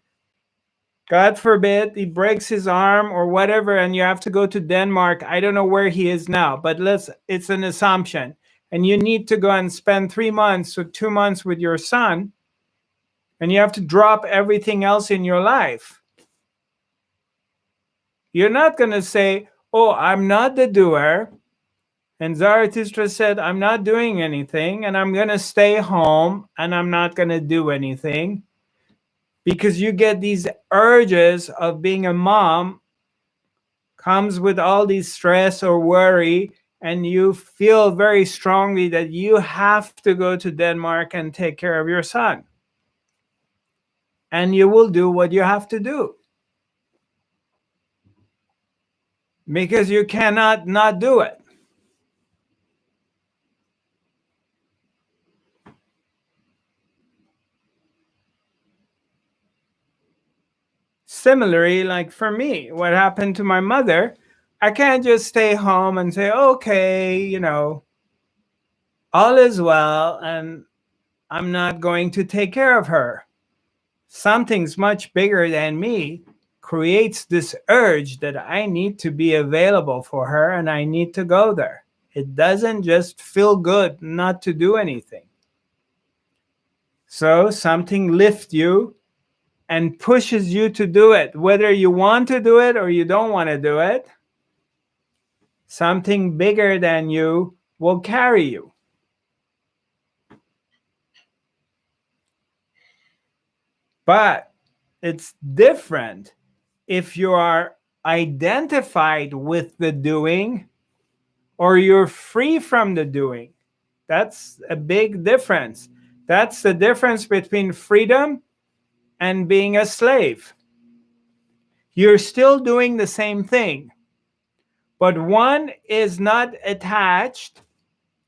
God forbid, he breaks his arm or whatever, and you have to go to Denmark. I don't know where he is now, but it's an assumption. And you need to go and spend 3 months or 2 months with your son, and you have to drop everything else in your life. You're not going to say, oh, I'm not the doer. And Zarathustra said, I'm not doing anything, and I'm going to stay home, and I'm not going to do anything. Because you get these urges of being a mom, comes with all these stress or worry, and you feel very strongly that you have to go to Denmark and take care of your son. And you will do what you have to do. Because you cannot not do it. Similarly, like for me, what happened to my mother, I can't just stay home and say, okay, you know, all is well, and I'm not going to take care of her. Something's much bigger than me creates this urge that I need to be available for her and I need to go there. It doesn't just feel good not to do anything. So something lifts you and pushes you to do it, whether you want to do it or you don't want to do it. Something bigger than you will carry you. But it's different if you are identified with the doing or you're free from the doing. That's a big difference. That's the difference between freedom and being a slave. You're still doing the same thing, but one is not attached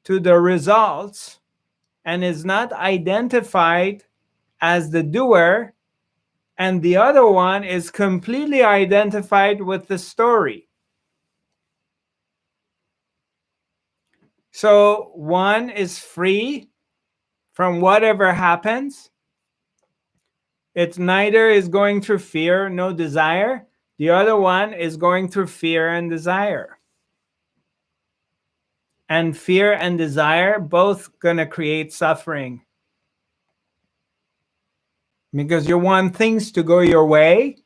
to the results and is not identified as the doer, and the other one is completely identified with the story. So one is free from whatever happens. It's neither is going through fear, no desire. The other one is going through fear and desire. And fear and desire both gonna create suffering. Because you want things to go your way,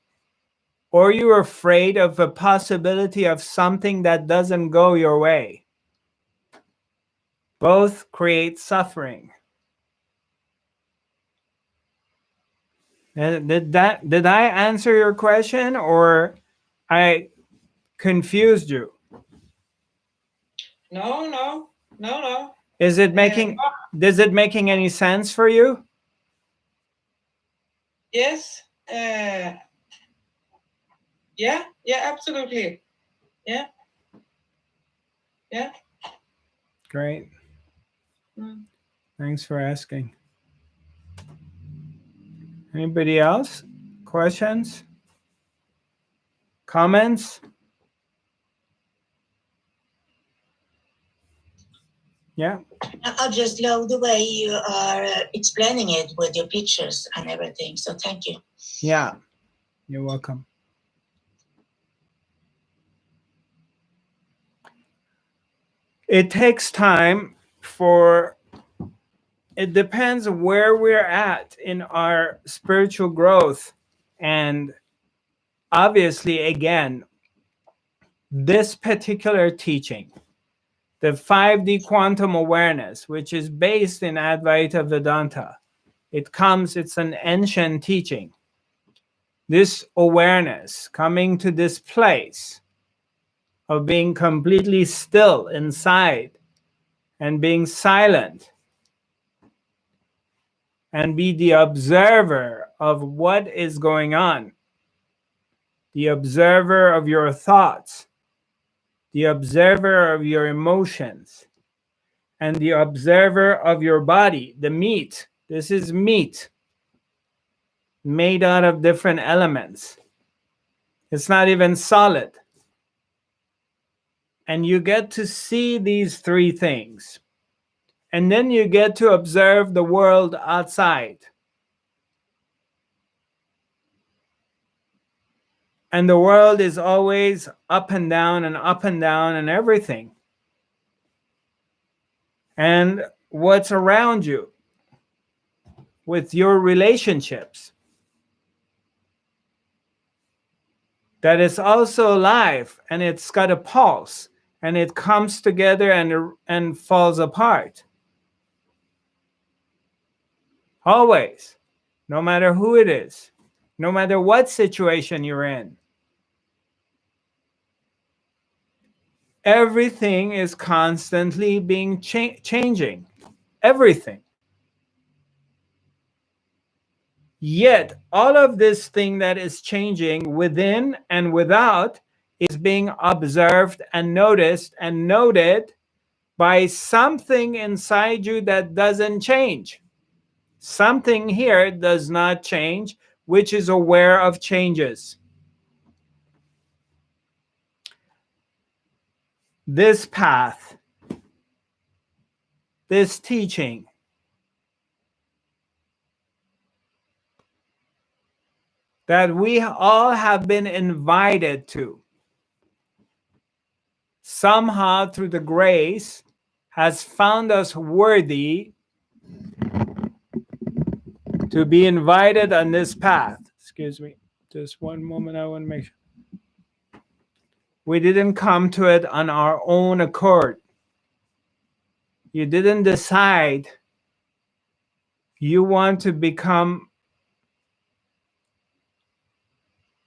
or you're afraid of a possibility of something that doesn't go your way. Both create suffering. Did I answer your question, or I confused you? No. Does it making any sense for you? Yes. Yeah, absolutely. Yeah. Great. Thanks for asking. Anybody else? Questions? Comments? Yeah. I just love the way you are explaining it with your pictures and everything. So thank you. Yeah, you're welcome. It takes time it depends where we're at in our spiritual growth. And obviously, again, this particular teaching, the 5D quantum awareness, which is based in Advaita Vedanta, it's an ancient teaching. This awareness coming to this place of being completely still inside and being silent and be the observer of what is going on, the observer of your thoughts, the observer of your emotions, and the observer of your body, the meat. This is meat. made out of different elements. It's not even solid. And you get to see these three things. And then you get to observe the world outside. And the world is always up and down and everything. And what's around you with your relationships. That is also alive, and it's got a pulse, and it comes together and falls apart. Always, no matter who it is, no matter what situation you're in. Everything is constantly being changing. Everything. Yet, all of this thing that is changing within and without is being observed and noticed and noted by something inside you that doesn't change. Something here does not change, which is aware of changes. This path, this teaching, that we all have been invited to, somehow through the grace, has found us worthy to be invited on this path. Excuse me, just one moment, I want to make sure. We didn't come to it on our own accord. You didn't decide you want to become,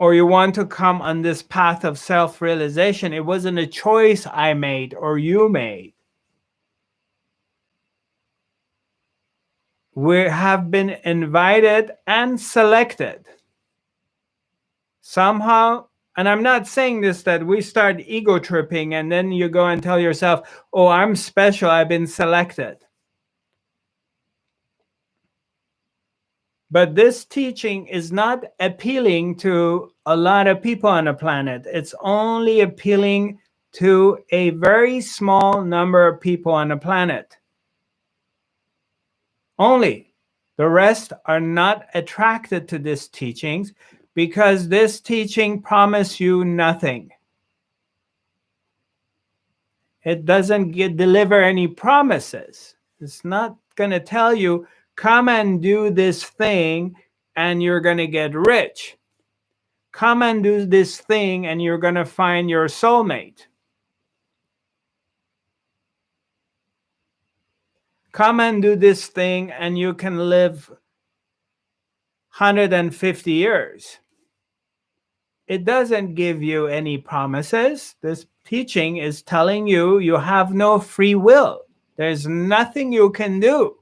or you want to come on this path of self-realization. It wasn't a choice I made or you made. We have been invited and selected. Somehow, and I'm not saying this that we start ego tripping and then you go and tell yourself, oh, I'm special, I've been selected. But this teaching is not appealing to a lot of people on the planet. It's only appealing to a very small number of people on the planet. Only. The rest are not attracted to these teachings because this teaching promises you nothing. It doesn't deliver any promises. It's not going to tell you, come and do this thing and you're going to get rich. Come and do this thing and you're going to find your soulmate. Come and do this thing and you can live 150 years. It doesn't give you any promises. This teaching is telling you you have no free will. There's nothing you can do.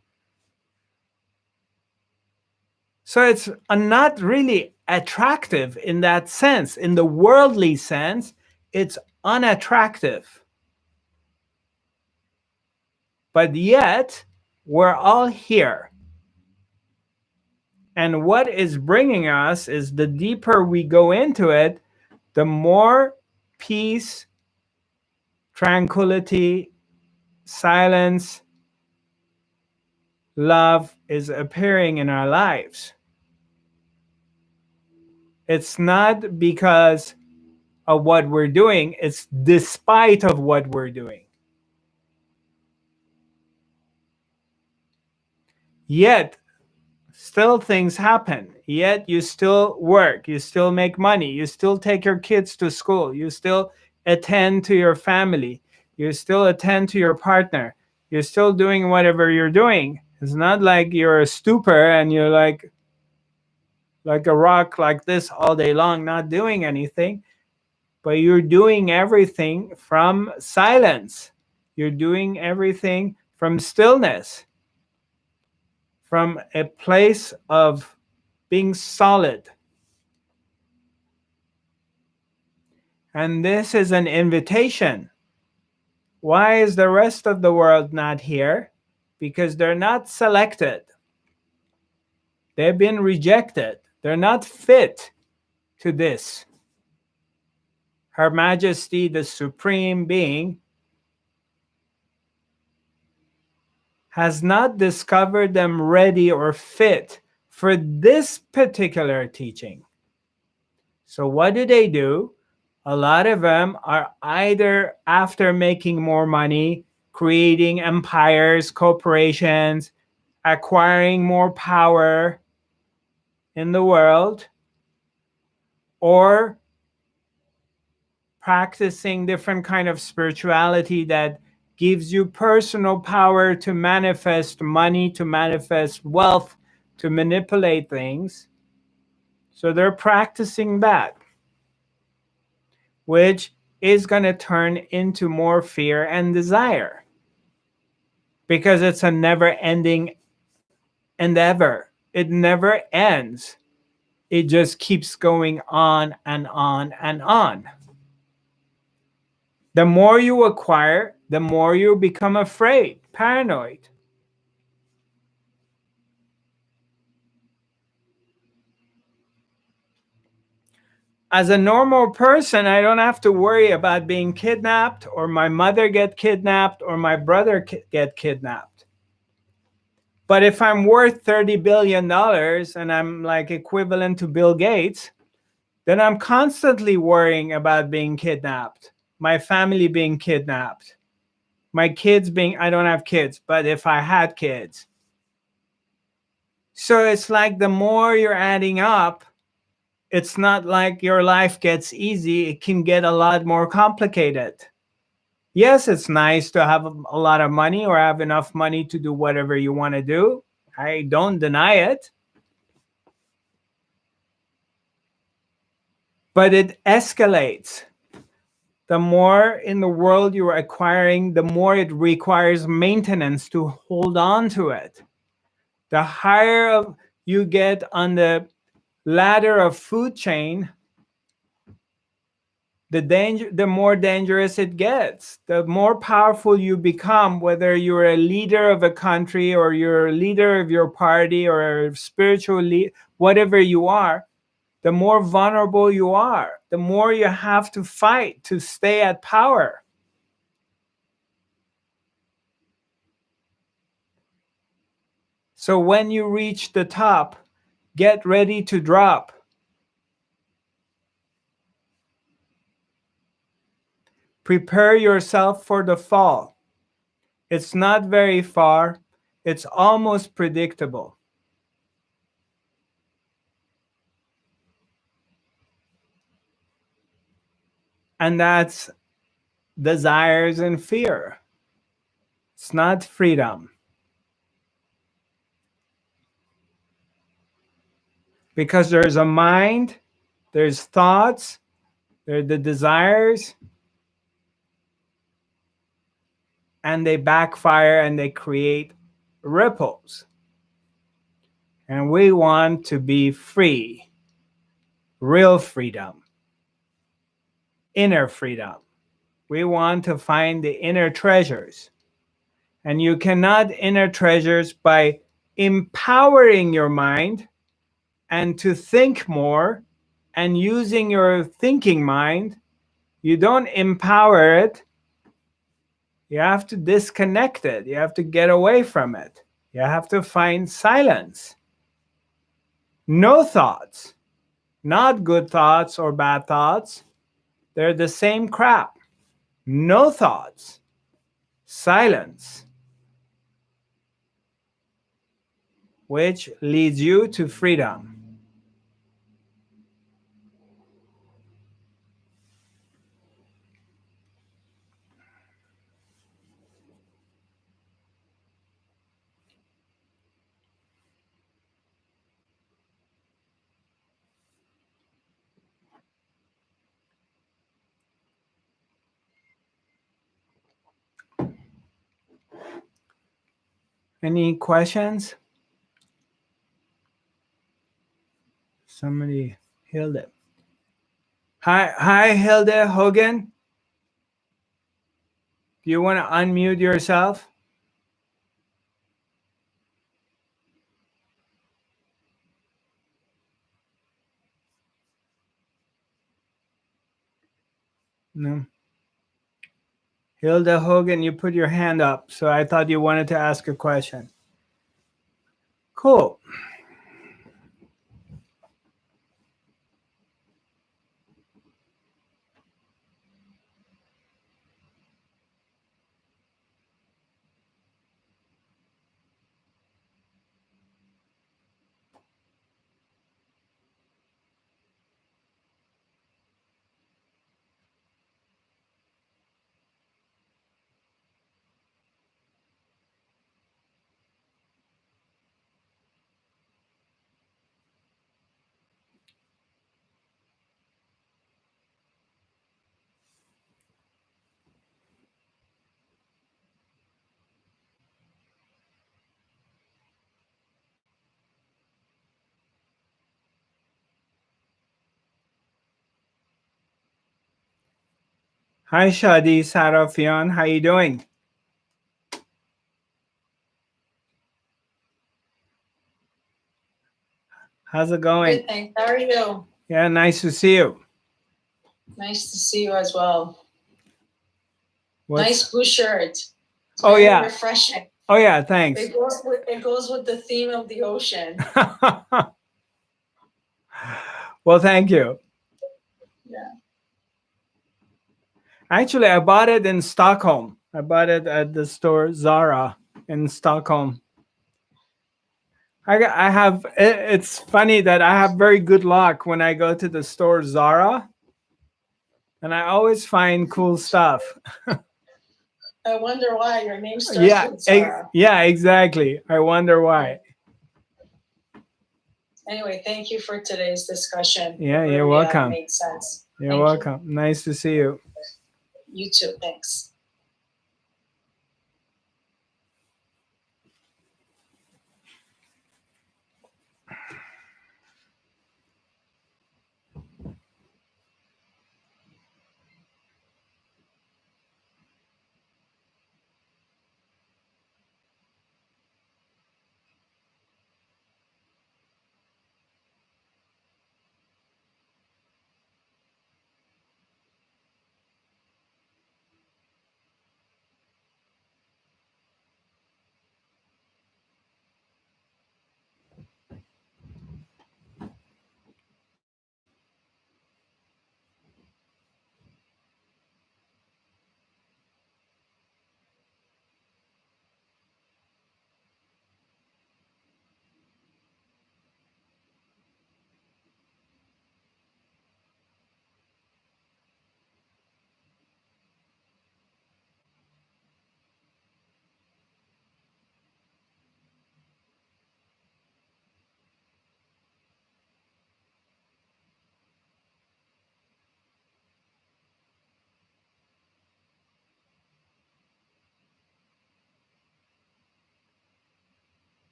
So it's not really attractive in that sense. In the worldly sense, it's unattractive. But yet, we're all here. And what is bringing us is the deeper we go into it, the more peace, tranquility, silence, love is appearing in our lives. It's not because of what we're doing, it's despite of what we're doing. Yet, still things happen. Yet you still work, you still make money, you still take your kids to school, you still attend to your family, you still attend to your partner, you're still doing whatever you're doing. It's not like you're a stupor and you're like a rock like this all day long, not doing anything, but you're doing everything from silence. You're doing everything from stillness, from a place of being solid. And this is an invitation. Why is the rest of the world not here? Because they're not selected. They've been rejected. They're not fit to this. Her Majesty, the Supreme Being, has not discovered them ready or fit for this particular teaching. So what do? A lot of them are either after making more money, creating empires, corporations, acquiring more power in the world, or practicing different kind of spirituality that gives you personal power to manifest money, to manifest wealth, to manipulate things. So they're practicing that, which is going to turn into more fear and desire, because it's a never-ending endeavor. It never ends. It just keeps going on and on and on. The more you acquire, the more you become afraid, paranoid. As a normal person, I don't have to worry about being kidnapped, or my mother get kidnapped, or my brother get kidnapped. But if I'm worth $30 billion and I'm like equivalent to Bill Gates, then I'm constantly worrying about being kidnapped, my family being kidnapped, my kids being, I don't have kids, but if I had kids. So it's like the more you're adding up, it's not like your life gets easy. It can get a lot more complicated. Yes, it's nice to have a lot of money or have enough money to do whatever you want to do. I don't deny it. But it escalates. The more in the world you're acquiring, the more it requires maintenance to hold on to it. The higher you get on the ladder of food chain, the more dangerous it gets. The more powerful you become, whether you're a leader of a country or you're a leader of your party or a spiritual leader, whatever you are, the more vulnerable you are, the more you have to fight to stay at power. So when you reach the top, get ready to drop. Prepare yourself for the fall. It's not very far. It's almost predictable. And that's desires and fear. It's not freedom. Because there's a mind, there's thoughts, there are the desires, and they backfire and they create ripples. And we want to be free, real freedom, inner freedom. We want to find the inner treasures. And you cannot inner treasures by empowering your mind and to think more and using your thinking mind. You don't empower it. You have to disconnect it. You have to get away from it. You have to find silence. No thoughts, not good thoughts or bad thoughts. They're the same crap. No thoughts, silence, which leads you to freedom. Any questions? Somebody, Hilde. Hi, Hilde Hogan. Do you want to unmute yourself? No. Hilda Hogan, you put your hand up, so I thought you wanted to ask a question. Cool. Hi, Shadi Sarafian. How you doing? How's it going? Good, thanks. How are you? Yeah, nice to see you. Nice to see you as well. What's... Nice blue shirt. It's oh very yeah, refreshing. oh yeah, thanks. It goes with the theme of the ocean. Well, thank you. Yeah. Actually, I bought it in Stockholm. I bought it at the store Zara in Stockholm. I have. It's funny that I have very good luck when I go to the store Zara, and I always find cool stuff. I wonder why your name starts with Zara. Yeah, exactly. I wonder why. Anyway, thank you for today's discussion. Yeah, it you're really, welcome. Made sense. You're welcome. Nice to see you. You too. Thanks.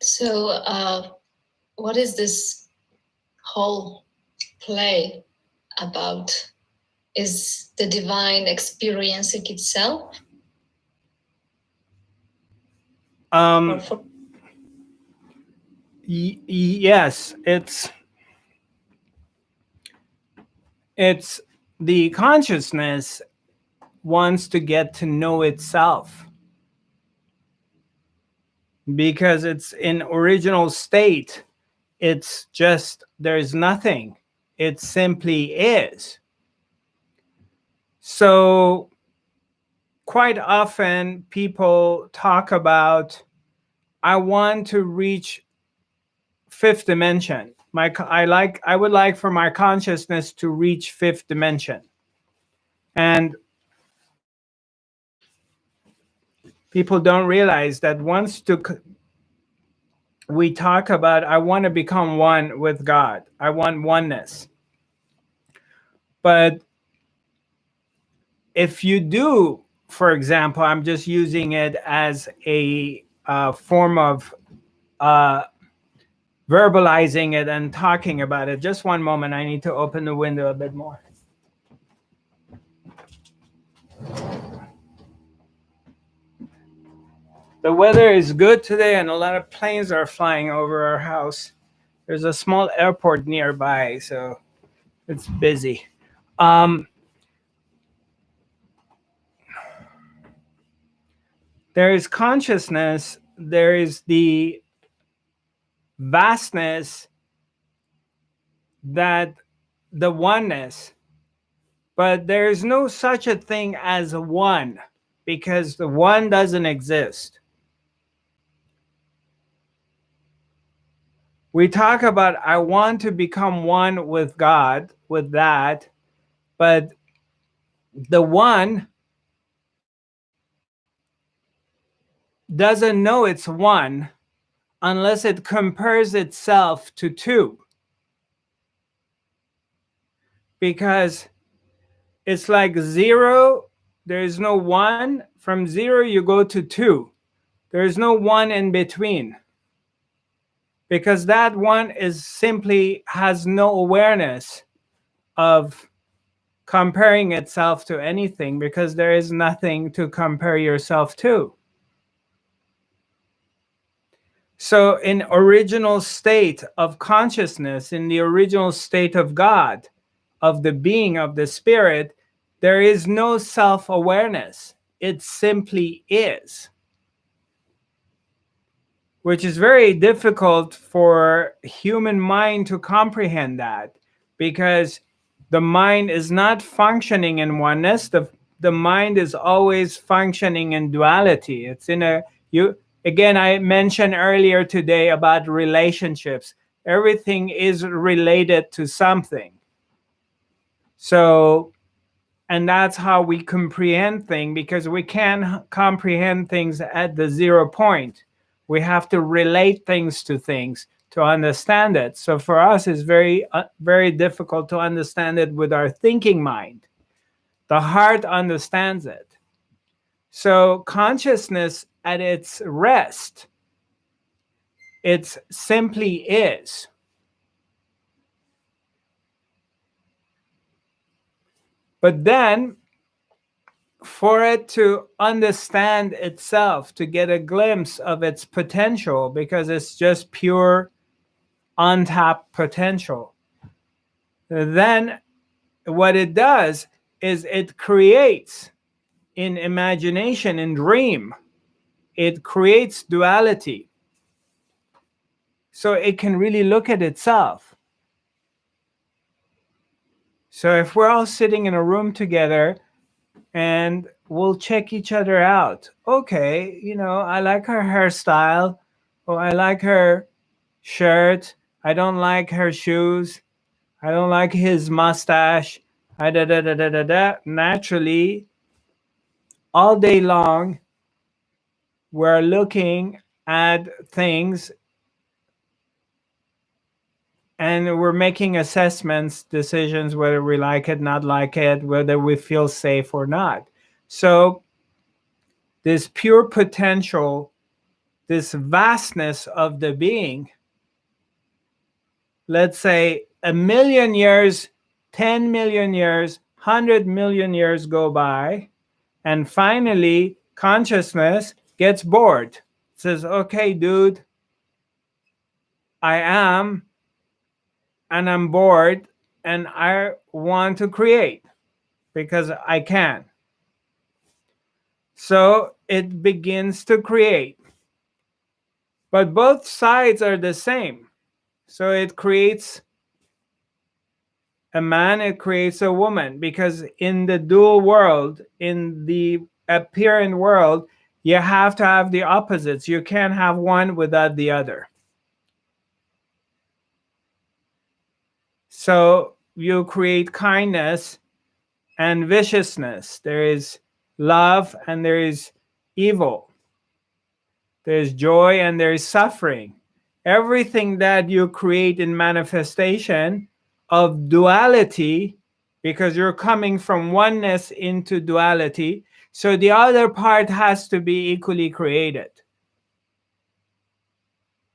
So, what is this whole play about? Is the divine experiencing itself? Yes, it's the consciousness wants to get to know itself because it's in original state. It's just there's nothing. It simply is. So quite often people talk about, I want to reach fifth dimension. I would like for my consciousness to reach fifth dimension. And people don't realize that we talk about, I want to become one with God. I want oneness. But if you do, for example, I'm just using it as a form of verbalizing it and talking about it. Just one moment. I need to open the window a bit more. The weather is good today and a lot of planes are flying over our house. There's a small airport nearby, so it's busy. There is consciousness, there is the vastness, that the oneness, but there is no such a thing as a one, because the one doesn't exist. We talk about, I want to become one with God, with that, but the one doesn't know it's one unless it compares itself to two. Because it's like zero, there is no one. From zero, you go to two. There is no one in between. Because that one is simply has no awareness of comparing itself to anything, because there is nothing to compare yourself to. So in original state of consciousness, in the original state of God, of the being, of the spirit, there is no self-awareness. It simply is. Which is very difficult for human mind to comprehend that, because the mind is not functioning in oneness. The mind is always functioning in duality. It's in a, again, I mentioned earlier today about relationships. Everything is related to something. So, and that's how we comprehend things, because we can't comprehend things at the 0 point. We have to relate things to things to understand it. So for us, it's very, very difficult to understand it with our thinking mind. The heart understands it. So consciousness at its rest, it simply is. But then, for it to understand itself, to get a glimpse of its potential, because it's just pure untapped potential, then what it does is it creates in imagination, in dream, it creates duality. So it can really look at itself. So if we're all sitting in a room together, and we'll check each other out. Okay, I like her hairstyle. Oh, I like her shirt. I don't like her shoes. I don't like his mustache. Naturally, all day long, we're looking at things and we're making assessments, decisions, whether we like it, not like it, whether we feel safe or not. So this pure potential, this vastness of the being, let's say 1,000,000 years, 10 million years, 100 million years go by, and finally consciousness gets bored. It says, okay, dude, I am, and I'm bored, and I want to create because I can. So it begins to create. But both sides are the same. So it creates a man, it creates a woman, because in the dual world, in the apparent world, you have to have the opposites. You can't have one without the other. So you create kindness and viciousness. There is love and there is evil. There's joy and there's suffering. Everything that you create in manifestation of duality, because you're coming from oneness into duality, so the other part has to be equally created.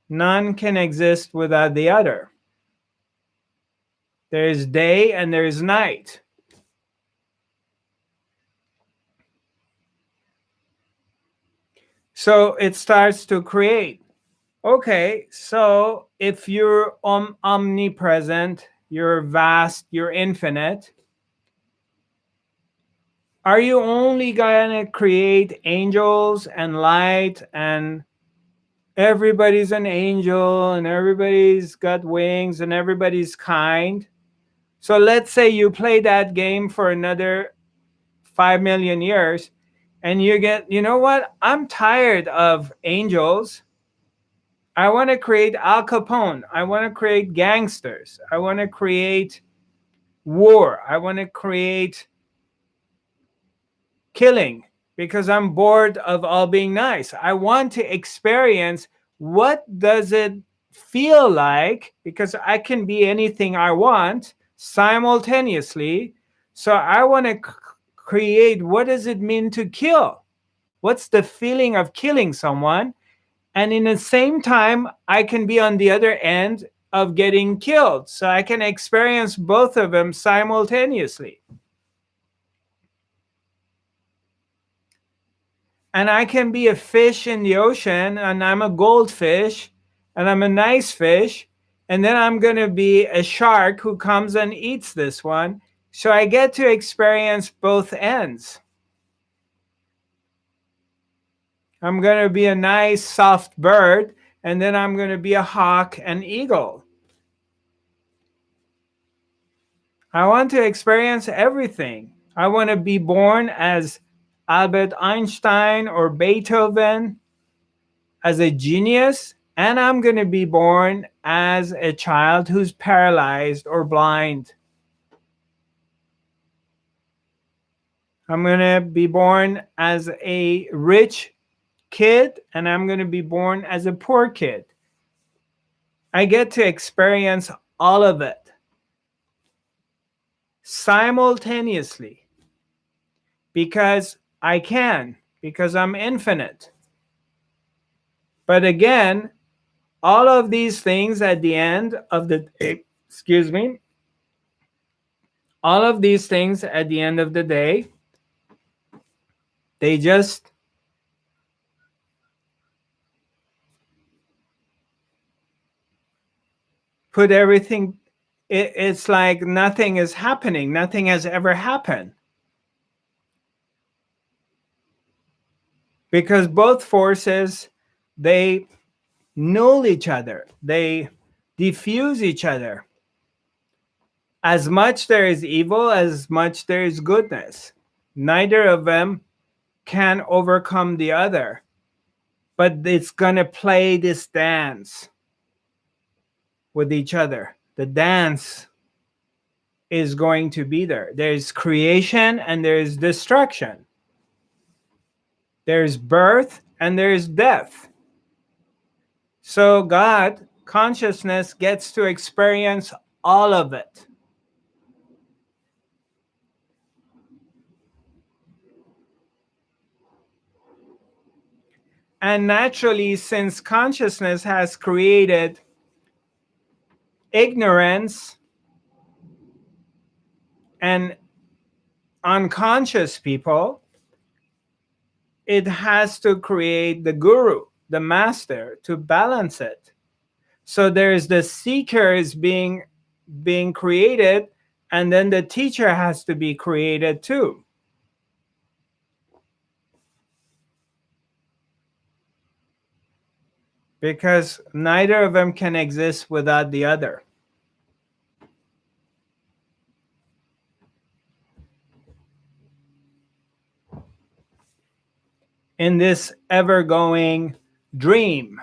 None can exist without the other. There is day and there is night. So it starts to create. Okay, so if you're omnipresent, you're vast, you're infinite, are you only gonna create angels and light and everybody's an angel and everybody's got wings and everybody's kind? So let's say you play that game for another 5 million years and you get, you know what? I'm tired of angels. I want to create Al Capone. I want to create gangsters. I want to create war. I want to create killing because I'm bored of all being nice. I want to experience what does it feel like, because I can be anything I want simultaneously. So I want to create, what does it mean to kill? What's the feeling of killing someone? And in the same time, I can be on the other end of getting killed. So I can experience both of them simultaneously. And I can be a fish in the ocean, and I'm a goldfish, and I'm a nice fish, and then I'm going to be a shark who comes and eats this one. So I get to experience both ends. I'm going to be a nice, soft bird, and then I'm going to be a hawk and eagle. I want to experience everything. I want to be born as Albert Einstein or Beethoven, as a genius, and I'm going to be born as a child who's paralyzed or blind. I'm going to be born as a rich kid, and I'm going to be born as a poor kid. I get to experience all of it simultaneously because I can, because I'm infinite. But again, all of these things at the end of the excuse me, all of these things at the end of the day, they just put everything, it's like nothing is happening. Nothing has ever happened. Because both forces, they null each other. They diffuse each other. As much there is evil, as much there is goodness. Neither of them can overcome the other. But it's going to play this dance with each other. The dance is going to be there. There's creation and there's destruction. There's birth and there's death. So God, consciousness, gets to experience all of it. And naturally, since consciousness has created ignorance and unconscious people, it has to create the guru, the master, to balance it. So there's the seekers being created, and then the teacher has to be created too. Because neither of them can exist without the other. In this ever-going dream.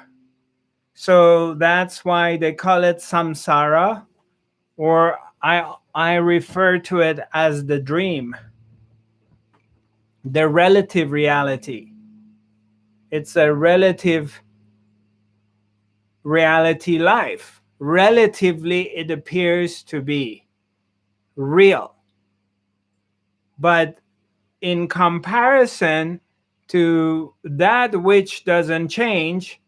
So that's why they call it samsara, or I refer to it as the dream, the relative reality. It's a relative reality life. Relatively, it appears to be real. But in comparison to that which doesn't change,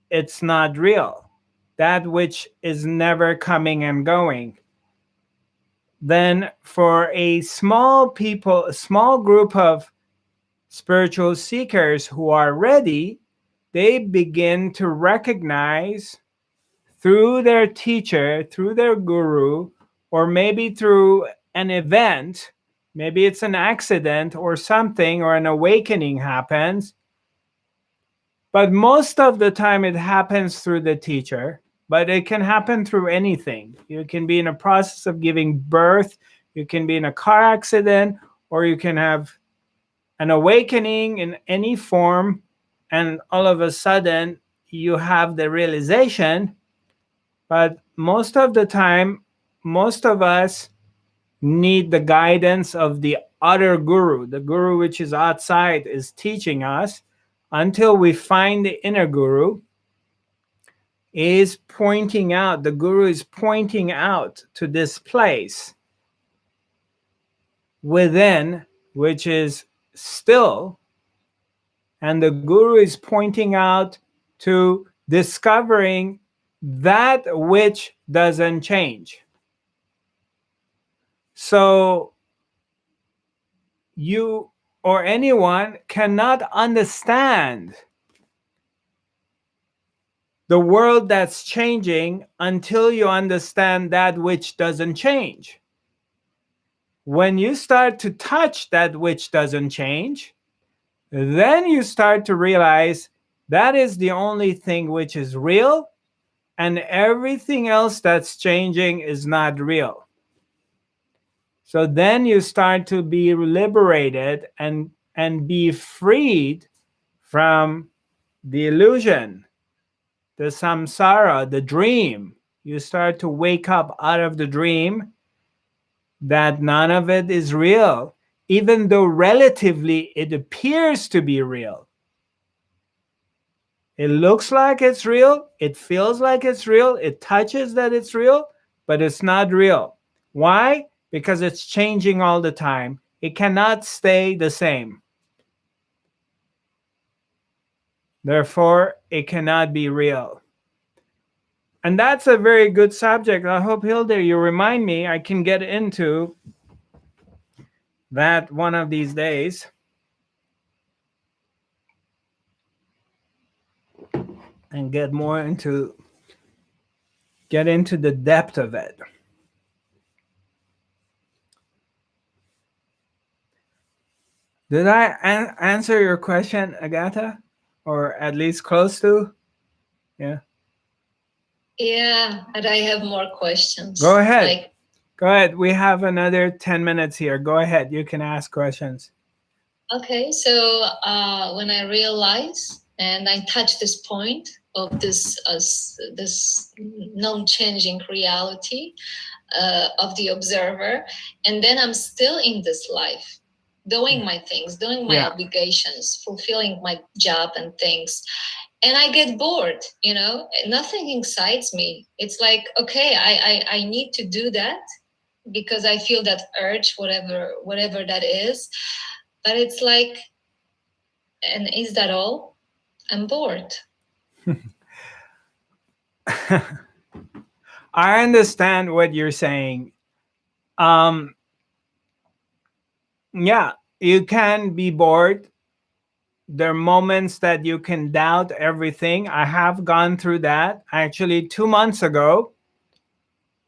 it's not real. That which is never coming and going. Then for a small group of spiritual seekers who are ready, they begin to recognize through their teacher, through their guru, or maybe through an event, maybe it's an accident or something, or an awakening happens. But most of the time it happens through the teacher, but it can happen through anything. You can be in a process of giving birth, you can be in a car accident, or you can have an awakening in any form, and all of a sudden you have the realization. But most of the time, most of us need the guidance of the other guru. The guru which is outside is teaching us until we find the inner guru, is pointing out, the guru is pointing out to this place within, which is still, and the guru is pointing out to discovering that which doesn't change. So you or anyone cannot understand the world that's changing until you understand that which doesn't change. When you start to touch that which doesn't change, then you start to realize that is the only thing which is real, and everything else that's changing is not real. So then you start to be liberated and be freed from the illusion, the samsara, the dream. You start to wake up out of the dream that none of it is real, even though relatively it appears to be real. It looks like it's real, it feels like it's real, it touches that it's real, but it's not real. Why? Because it's changing all the time. It cannot stay the same. Therefore, it cannot be real. And that's a very good subject. I hope, Hilde, you remind me, I can get into that one of these days. And get into the depth of it. Did I answer your question, Agatha? Or at least close to? Yeah. Yeah, and I have more questions. Go ahead. Go ahead. We have another 10 minutes here. Go ahead. You can ask questions. Okay, so when I realize and I touch this point of this non-changing reality of the observer, and then I'm still in this life, doing my things, doing my obligations, fulfilling my job and things. And I get bored, nothing excites me. It's like, okay, I need to do that because I feel that urge, whatever that is. But it's like, and is that all? I'm bored. I understand what you're saying. Yeah, you can be bored. There are moments that you can doubt everything. I have gone through that. Actually, 2 months ago,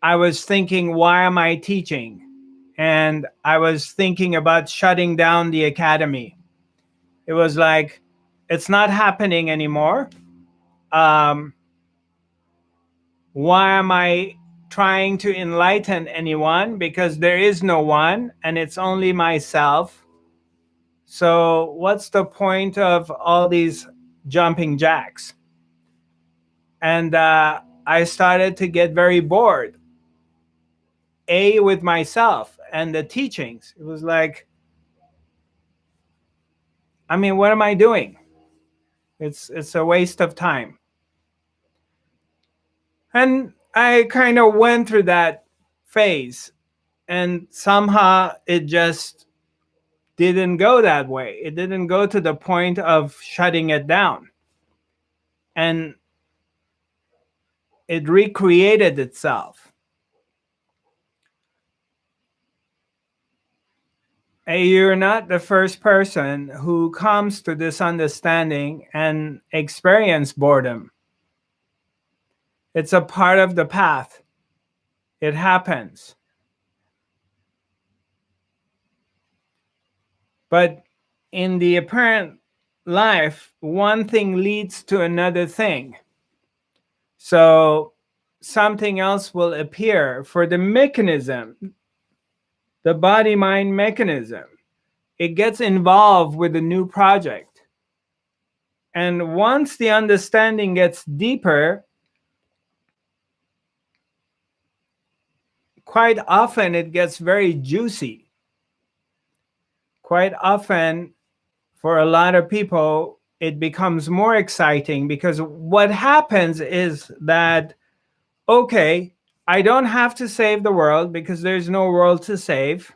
I was thinking, why am I teaching? And I was thinking about shutting down the academy. It was like, it's not happening anymore. Why am I trying to enlighten anyone? Because there is no one, and it's only myself. So what's the point of all these jumping jacks? And I started to get very bored. With myself and the teachings. It was like, I mean, what am I doing? It's a waste of time. And I kind of went through that phase, and somehow it just didn't go that way. It didn't go to the point of shutting it down. And it recreated itself. You're not the first person who comes to this understanding and experience boredom. It's a part of the path. It happens. But in the apparent life, one thing leads to another thing. So something else will appear for the mechanism, the body-mind mechanism. It gets involved with a new project. And once the understanding gets deeper, quite often it gets very juicy. Quite often, for a lot of people, it becomes more exciting because what happens is that, okay, I don't have to save the world because there's no world to save.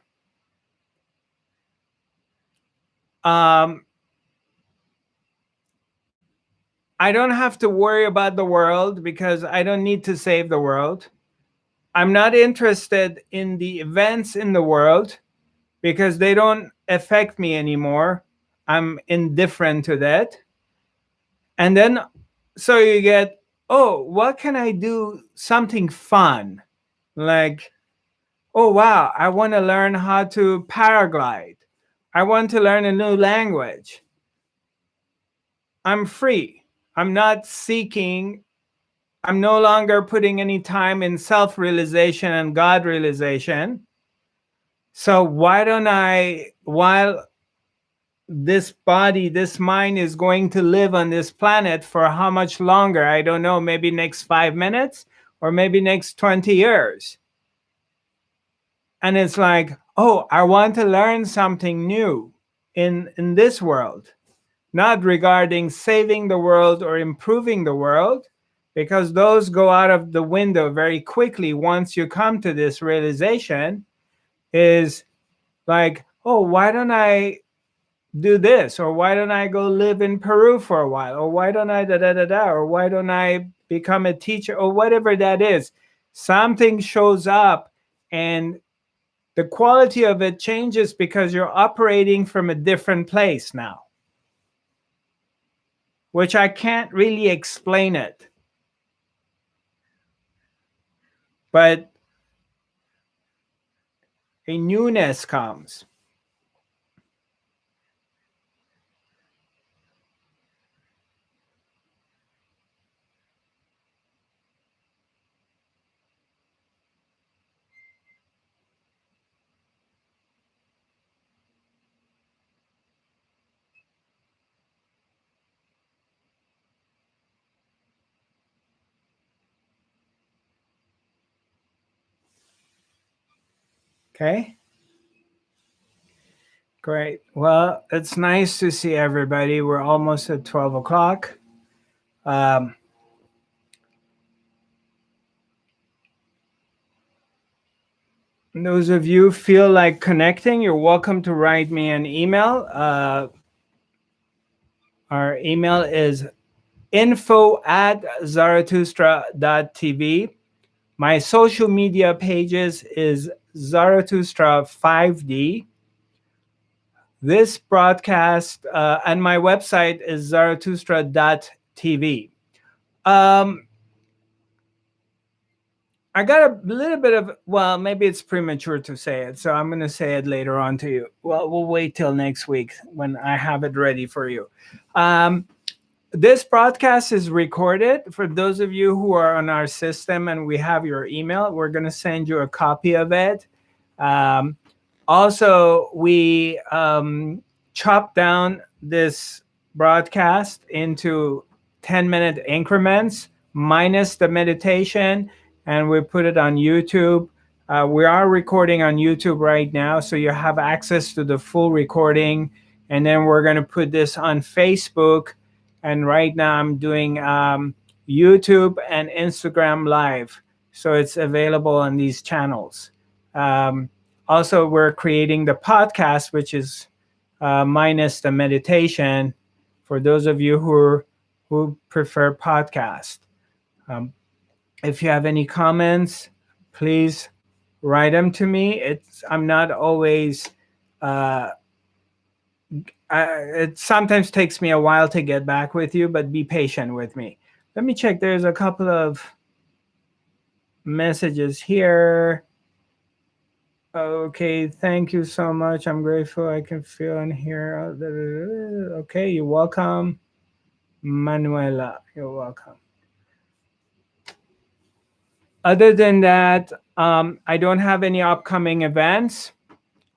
I don't have to worry about the world because I don't need to save the world. I'm not interested in the events in the world because they don't affect me anymore. I'm indifferent to that. And then, so you get, oh, what can I do? Something fun. Like, oh, wow, I want to learn how to paraglide. I want to learn a new language. I'm free. I'm not seeking. I'm no longer putting any time in self-realization and God realization. So why don't I, while this body, this mind is going to live on this planet for how much longer? I don't know, maybe next 5 minutes or maybe next 20 years. And it's like, oh, I want to learn something new in this world, not regarding saving the world or improving the world, because those go out of the window very quickly once you come to this realization. Is like, oh, why don't I do this? Or why don't I go live in Peru for a while? Or why don't I da da da da? Or why don't I become a teacher? Or whatever that is. Something shows up and the quality of it changes because you're operating from a different place now, which I can't really explain it. But a newness comes. Okay. Great. Well, it's nice to see everybody. We're almost at 12 o'clock. Those of you feel like connecting, you're welcome to write me an email. Our email is info@zarathustra.tv. My social media pages is Zarathustra 5D. This broadcast and my website is zarathustra.tv. I got a little bit of, well, maybe it's premature to say it, so I'm going to say it later on to you. Well, we'll wait till next week when I have it ready for you. This broadcast is recorded. For those of you who are on our system and we have your email, we're going to send you a copy of it. Also, we chop down this broadcast into 10-minute increments minus the meditation, and we put it on YouTube. We are recording on YouTube right now, so you have access to the full recording. And then we're going to put this on Facebook. And right now I'm doing YouTube and Instagram Live. So it's available on these channels. Also, we're creating the podcast, which is minus the meditation for those of you who prefer podcast. If you have any comments, please write them to me. I'm not always It sometimes takes me a while to get back with you, but be patient with me. Let me check. There's a couple of messages here. Okay, thank you so much. I'm grateful I can feel and hear. Okay, you're welcome. Manuela, you're welcome. Other than that, I don't have any upcoming events.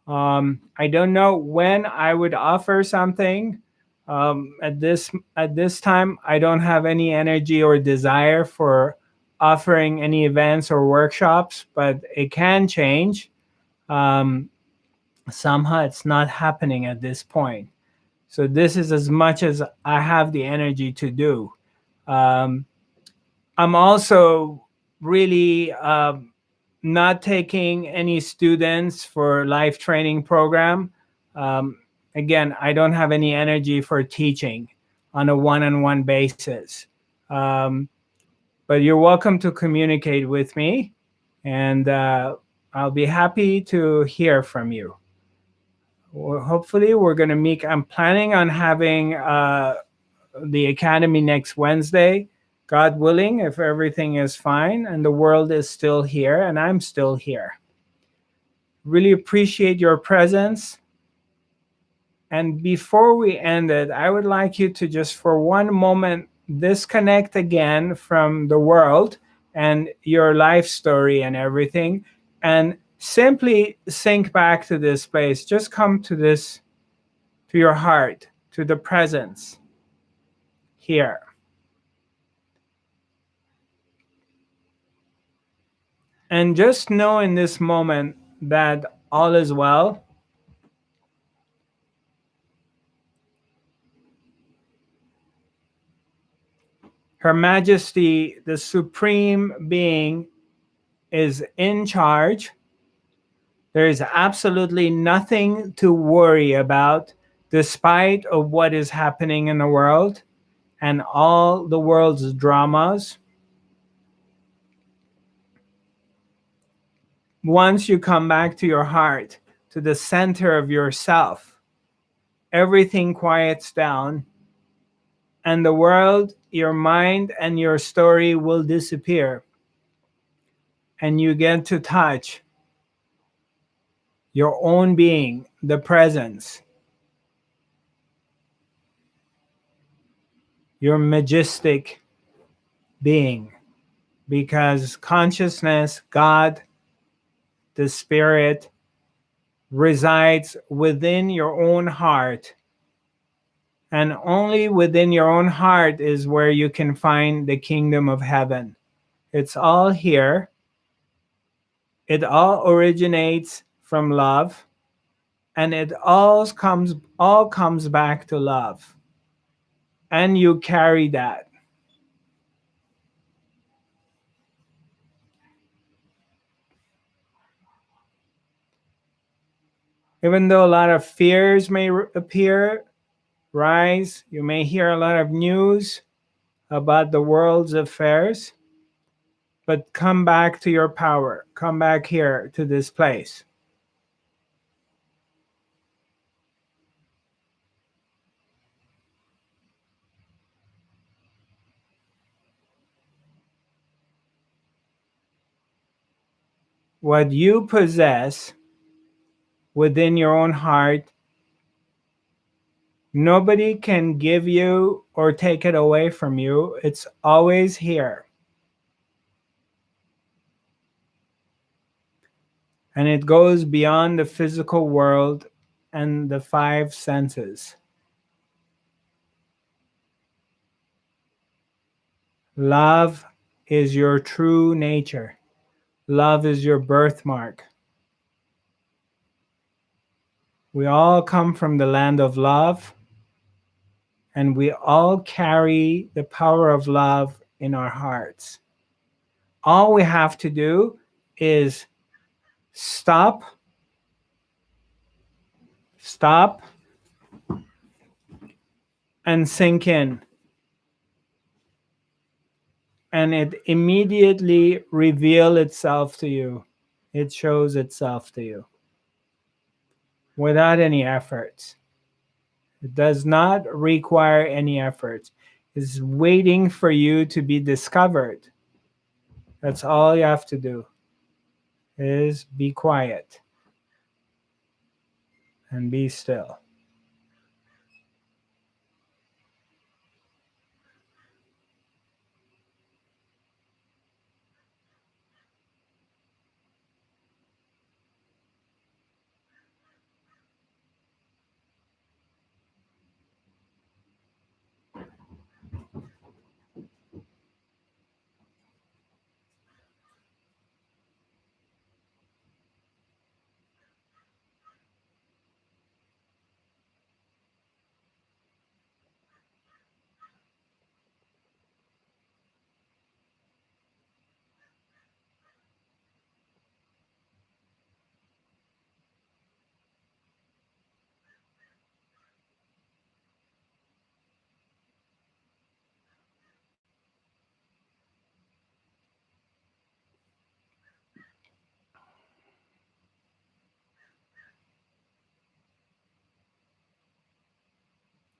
I don't know when I would offer something. At this time, I don't have any energy or desire for offering any events or workshops, but it can change. Somehow, it's not happening at this point. So this is as much as I have the energy to do. I'm also really not taking any students for life training program. Um, Again, I don't have any energy for teaching on a one-on-one basis. But you're welcome to communicate with me, and I'll be happy to hear from you. Well, hopefully, we're going to meet. I'm planning on having the academy next Wednesday, God willing, if everything is fine and the world is still here and I'm still here. Really appreciate your presence. And before we end it, I would like you to just for one moment disconnect again from the world and your life story and everything, and simply sink back to this place. Just come to this, to your heart, to the presence here. And just know in this moment that all is well. Her Majesty, the Supreme Being, is in charge. There is absolutely nothing to worry about, despite of what is happening in the world and all the world's dramas. Once you come back to your heart, to the center of yourself, everything quiets down, and the world, your mind, and your story will disappear. And you get to touch your own being, the presence, your majestic being. Because consciousness, God, the Spirit, resides within your own heart. And only within your own heart is where you can find the kingdom of heaven. It's all here. It all originates from love, and it all comes back to love. And you carry that. Even though a lot of fears may rise, you may hear a lot of news about the world's affairs, but come back to your power. Come back here to this place. What you possess within your own heart, nobody can give you or take it away from you. It's always here. And it goes beyond the physical world and the five senses. Love is your true nature. Love is your birthmark. We all come from the land of love, and we all carry the power of love in our hearts. All we have to do is stop, and sink in. And it immediately reveals itself to you. It shows itself to you. without any efforts. It does not require any efforts. It's waiting for you to be discovered. That's all you have to do, is be quiet and be still.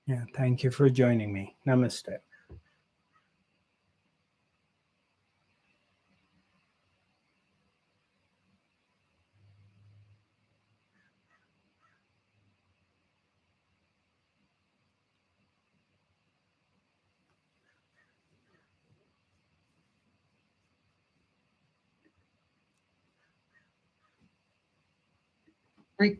Yeah, thank you for joining me. Namaste. Re-